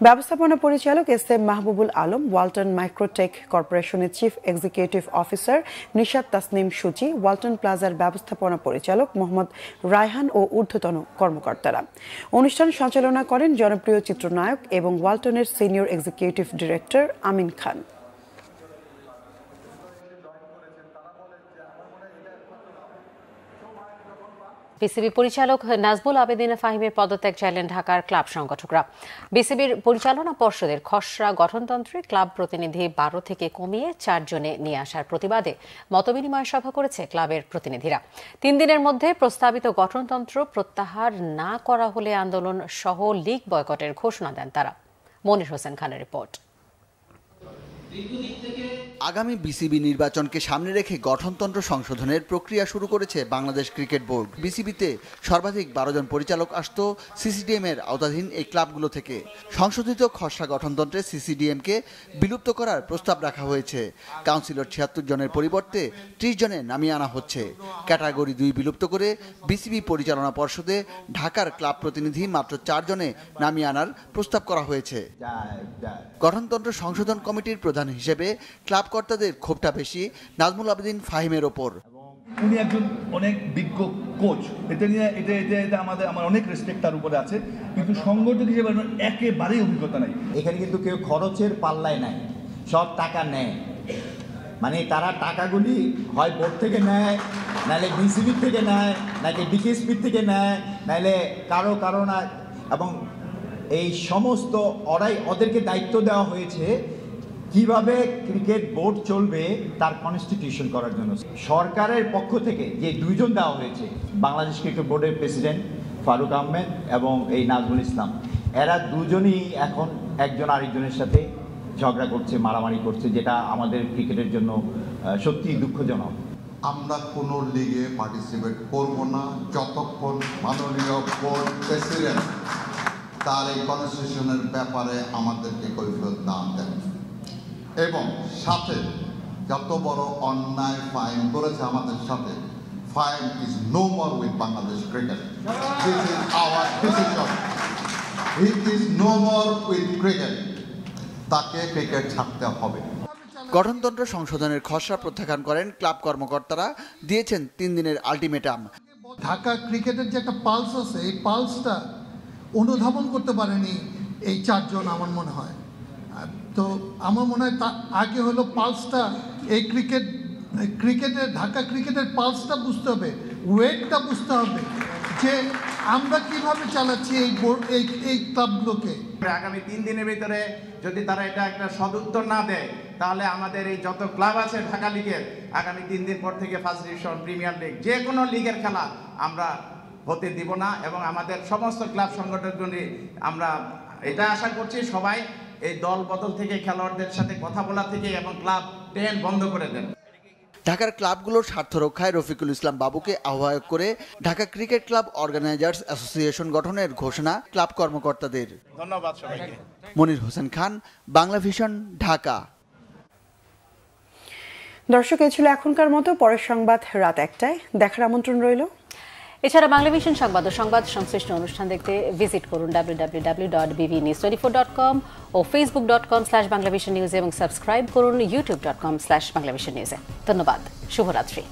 ব্যবস্থাপনা পরিচালক SM. Mahbubul Alam, Walton microtech কর্পোরেশনের chief executive officer Nishat Tasnim Suchi, Walton প্লাজার ব্যবস্থাপনা পরিচালক মোহাম্মদ রায়হান ও ঊর্ধ্বতন কর্মকর্তারা। অনুষ্ঠান সঞ্চালনা করেন জনপ্রিয় চিত্রনায়ক এবং ওয়ালটনের senior executive director Amin Khan. BCB পরিচালক নাজবুল আবেদিন ফাহিমের পদত্যাগ চাইলেন ঢাকার ক্লাব সংগঠকরা। বিসিবির পরিচালনা পর্ষদের খসড়া গঠনতন্ত্রে ক্লাব প্রতিনিধি 12 থেকে কমিয়ে 4 জনে নিয়ে আসার প্রতিবাদে মতবিনিময় সভা করেছে ক্লাবের প্রতিনিধিরা। 3 দিনের মধ্যে প্রস্তাবিত গঠনতন্ত্র প্রত্যাহার না করা হলে আন্দোলন সহ লীগ বয়কটের ঘোষণা দেন তারা। মনির হোসেন খানের রিপোর্ট। আগামী বিসিবি নির্বাচনকে সামনে রেখে গঠনতন্ত্র সংশোধনের প্রক্রিয়া শুরু করেছে বাংলাদেশ ক্রিকেট বোর্ড। বিসিবিতে সর্বাধিক 12 জন পরিচালক আসত সিসিডিএম এর আওতাধীন এই ক্লাবগুলো থেকে। সংশোধিত খসড়া গঠনতন্ত্রে সিসিডিএমকে বিলুপ্ত করার প্রস্তাব রাখা হয়েছে। কাউন্সিলর 76 জনের পরিবর্তে 30 জনে নামিয়ে আনা হচ্ছে। ক্যাটাগরি 2 বিলুপ্ত করে বিসিবি পরিচালনা পর্ষদে ঢাকার ক্লাব প্রতিনিধি মাত্র 4 জনে নামিয়ে আনার প্রস্তাব করা হয়েছে। গঠনতন্ত্র সংশোধন কমিটির প্রধান হিসেবে ক্লাব কর্তাদের ক্ষোভটা বেশি নাজমুল আবেদিন ফাহিমের ওপর। উনি একজন অনেক বিজ্ঞ কোচ, এটা নিয়ে এটা আমার অনেক রেসপেক্ট তার উপরে আছে, কিন্তু সংগঠক হিসেবে একেবারেই অভিজ্ঞতা নাই। এখানে কিন্তু কেউ খরচের পাল্লায় নাই, সব টাকা নেয়, মানে তারা টাকাগুলি হয় বোর্ড থেকে নেয়, নাহলে বিসিবি থেকে নেয়, নাকি ডিকেএসপি থেকে নেয়, নাহলে কারো না। এবং এই সমস্ত ওদেরকে দায়িত্ব দেওয়া হয়েছে কিভাবে ক্রিকেট বোর্ড চলবে তার কনস্টিটিউশন করার জন্য। সরকারের পক্ষ থেকে যে দুইজন দেওয়া হয়েছে, বাংলাদেশ ক্রিকেট বোর্ডের প্রেসিডেন্ট ফারুক আহমেদ এবং এই নাজমুল ইসলাম, এরা দুজনই এখন একজন আরেকজনের সাথে ঝগড়া করছে, মারামারি করছে, যেটা আমাদের ক্রিকেটের জন্য সত্যিই দুঃখজনক। আমরা কোনো লিগে পার্টিসিপেট করব না যতক্ষণ মাননীয় বোর্ড প্রেসিডেন্ট তার এই কনস্টিটিউশনের ব্যাপারে আমাদেরকে কৈফিয়ত না দেন, এবং সাথে যত বড় অন্যায় ফাইন করেছে আমাদের সাথে, fine is no more with Bangladesh cricket. This is our decision. He is no more with cricket. তাকে ক্রিকেট ছাড়তে হবে। গঠনতন্ত্র সংশোধনের খসড়া প্রত্যাখ্যান করেন ক্লাব কর্মকর্তারা, দিয়েছেন 3 দিনের আলটিমেটাম। ঢাকা ক্রিকেটের যে একটা পালস আছে, এই পালসটা অনুধাবন করতে পারেনি এই 4 জন আমার মনে হয়। তো আমার মনে হয় আগে হলো পালসটা, এই ক্রিকেটের ঢাকা ক্রিকেটের পালসটা বুঝতে হবে, ওয়েটটা বুঝতে হবে, যে আমরা কিভাবে চালাচ্ছি এই ক্লাবগুলোকে। আগামী 3 দিনের ভিতরে যদি তারা এটা একটা সদুত্তর না দেয়, তাহলে আমাদের এই যত ক্লাব আছে ঢাকা লিগের, আগামী 3 দিন পর থেকে ফার্স্ট ডিভিশন, প্রিমিয়ার লিগ, যে কোনো লিগের খেলা আমরা হতে দিব না। এবং আমাদের সমস্ত ক্লাব সংগঠনগুলি আমরা এটা আশা করছি সবাই এই দল বদল থেকে, খেলোয়াড়দের সাথে কথা বলা থেকে এবং ক্লাব 10 বন্ধ করে দেন। ঢাকার ক্লাবগুলোর স্বার্থ রক্ষায় রফিকুল ইসলাম বাবুকে আহ্বায়ক করে Dhaka cricket club organisers association গঠনের ঘোষণা ক্লাব কর্মকর্তাদের। ধন্যবাদ সবাইকে। মনির হোসেন খান, বাংলা ভিশন, ঢাকা। দর্শক, এই ছিল এখনকার মতো। পরের সংবাদ রাত 1টায় দেখার আমন্ত্রণ রইল। এছাড়া বাংলা ভিশন সংবাদ ও সংবাদ সংশ্লিষ্ট অনুষ্ঠান দেখতে ভিজিট করুন www.bbnews24.com ও facebook.com/banglavisionnews এবং সাবস্ক্রাইব করুন youtube.com/banglavisionnews। ধন্যবাদ। শুভরাত্রি।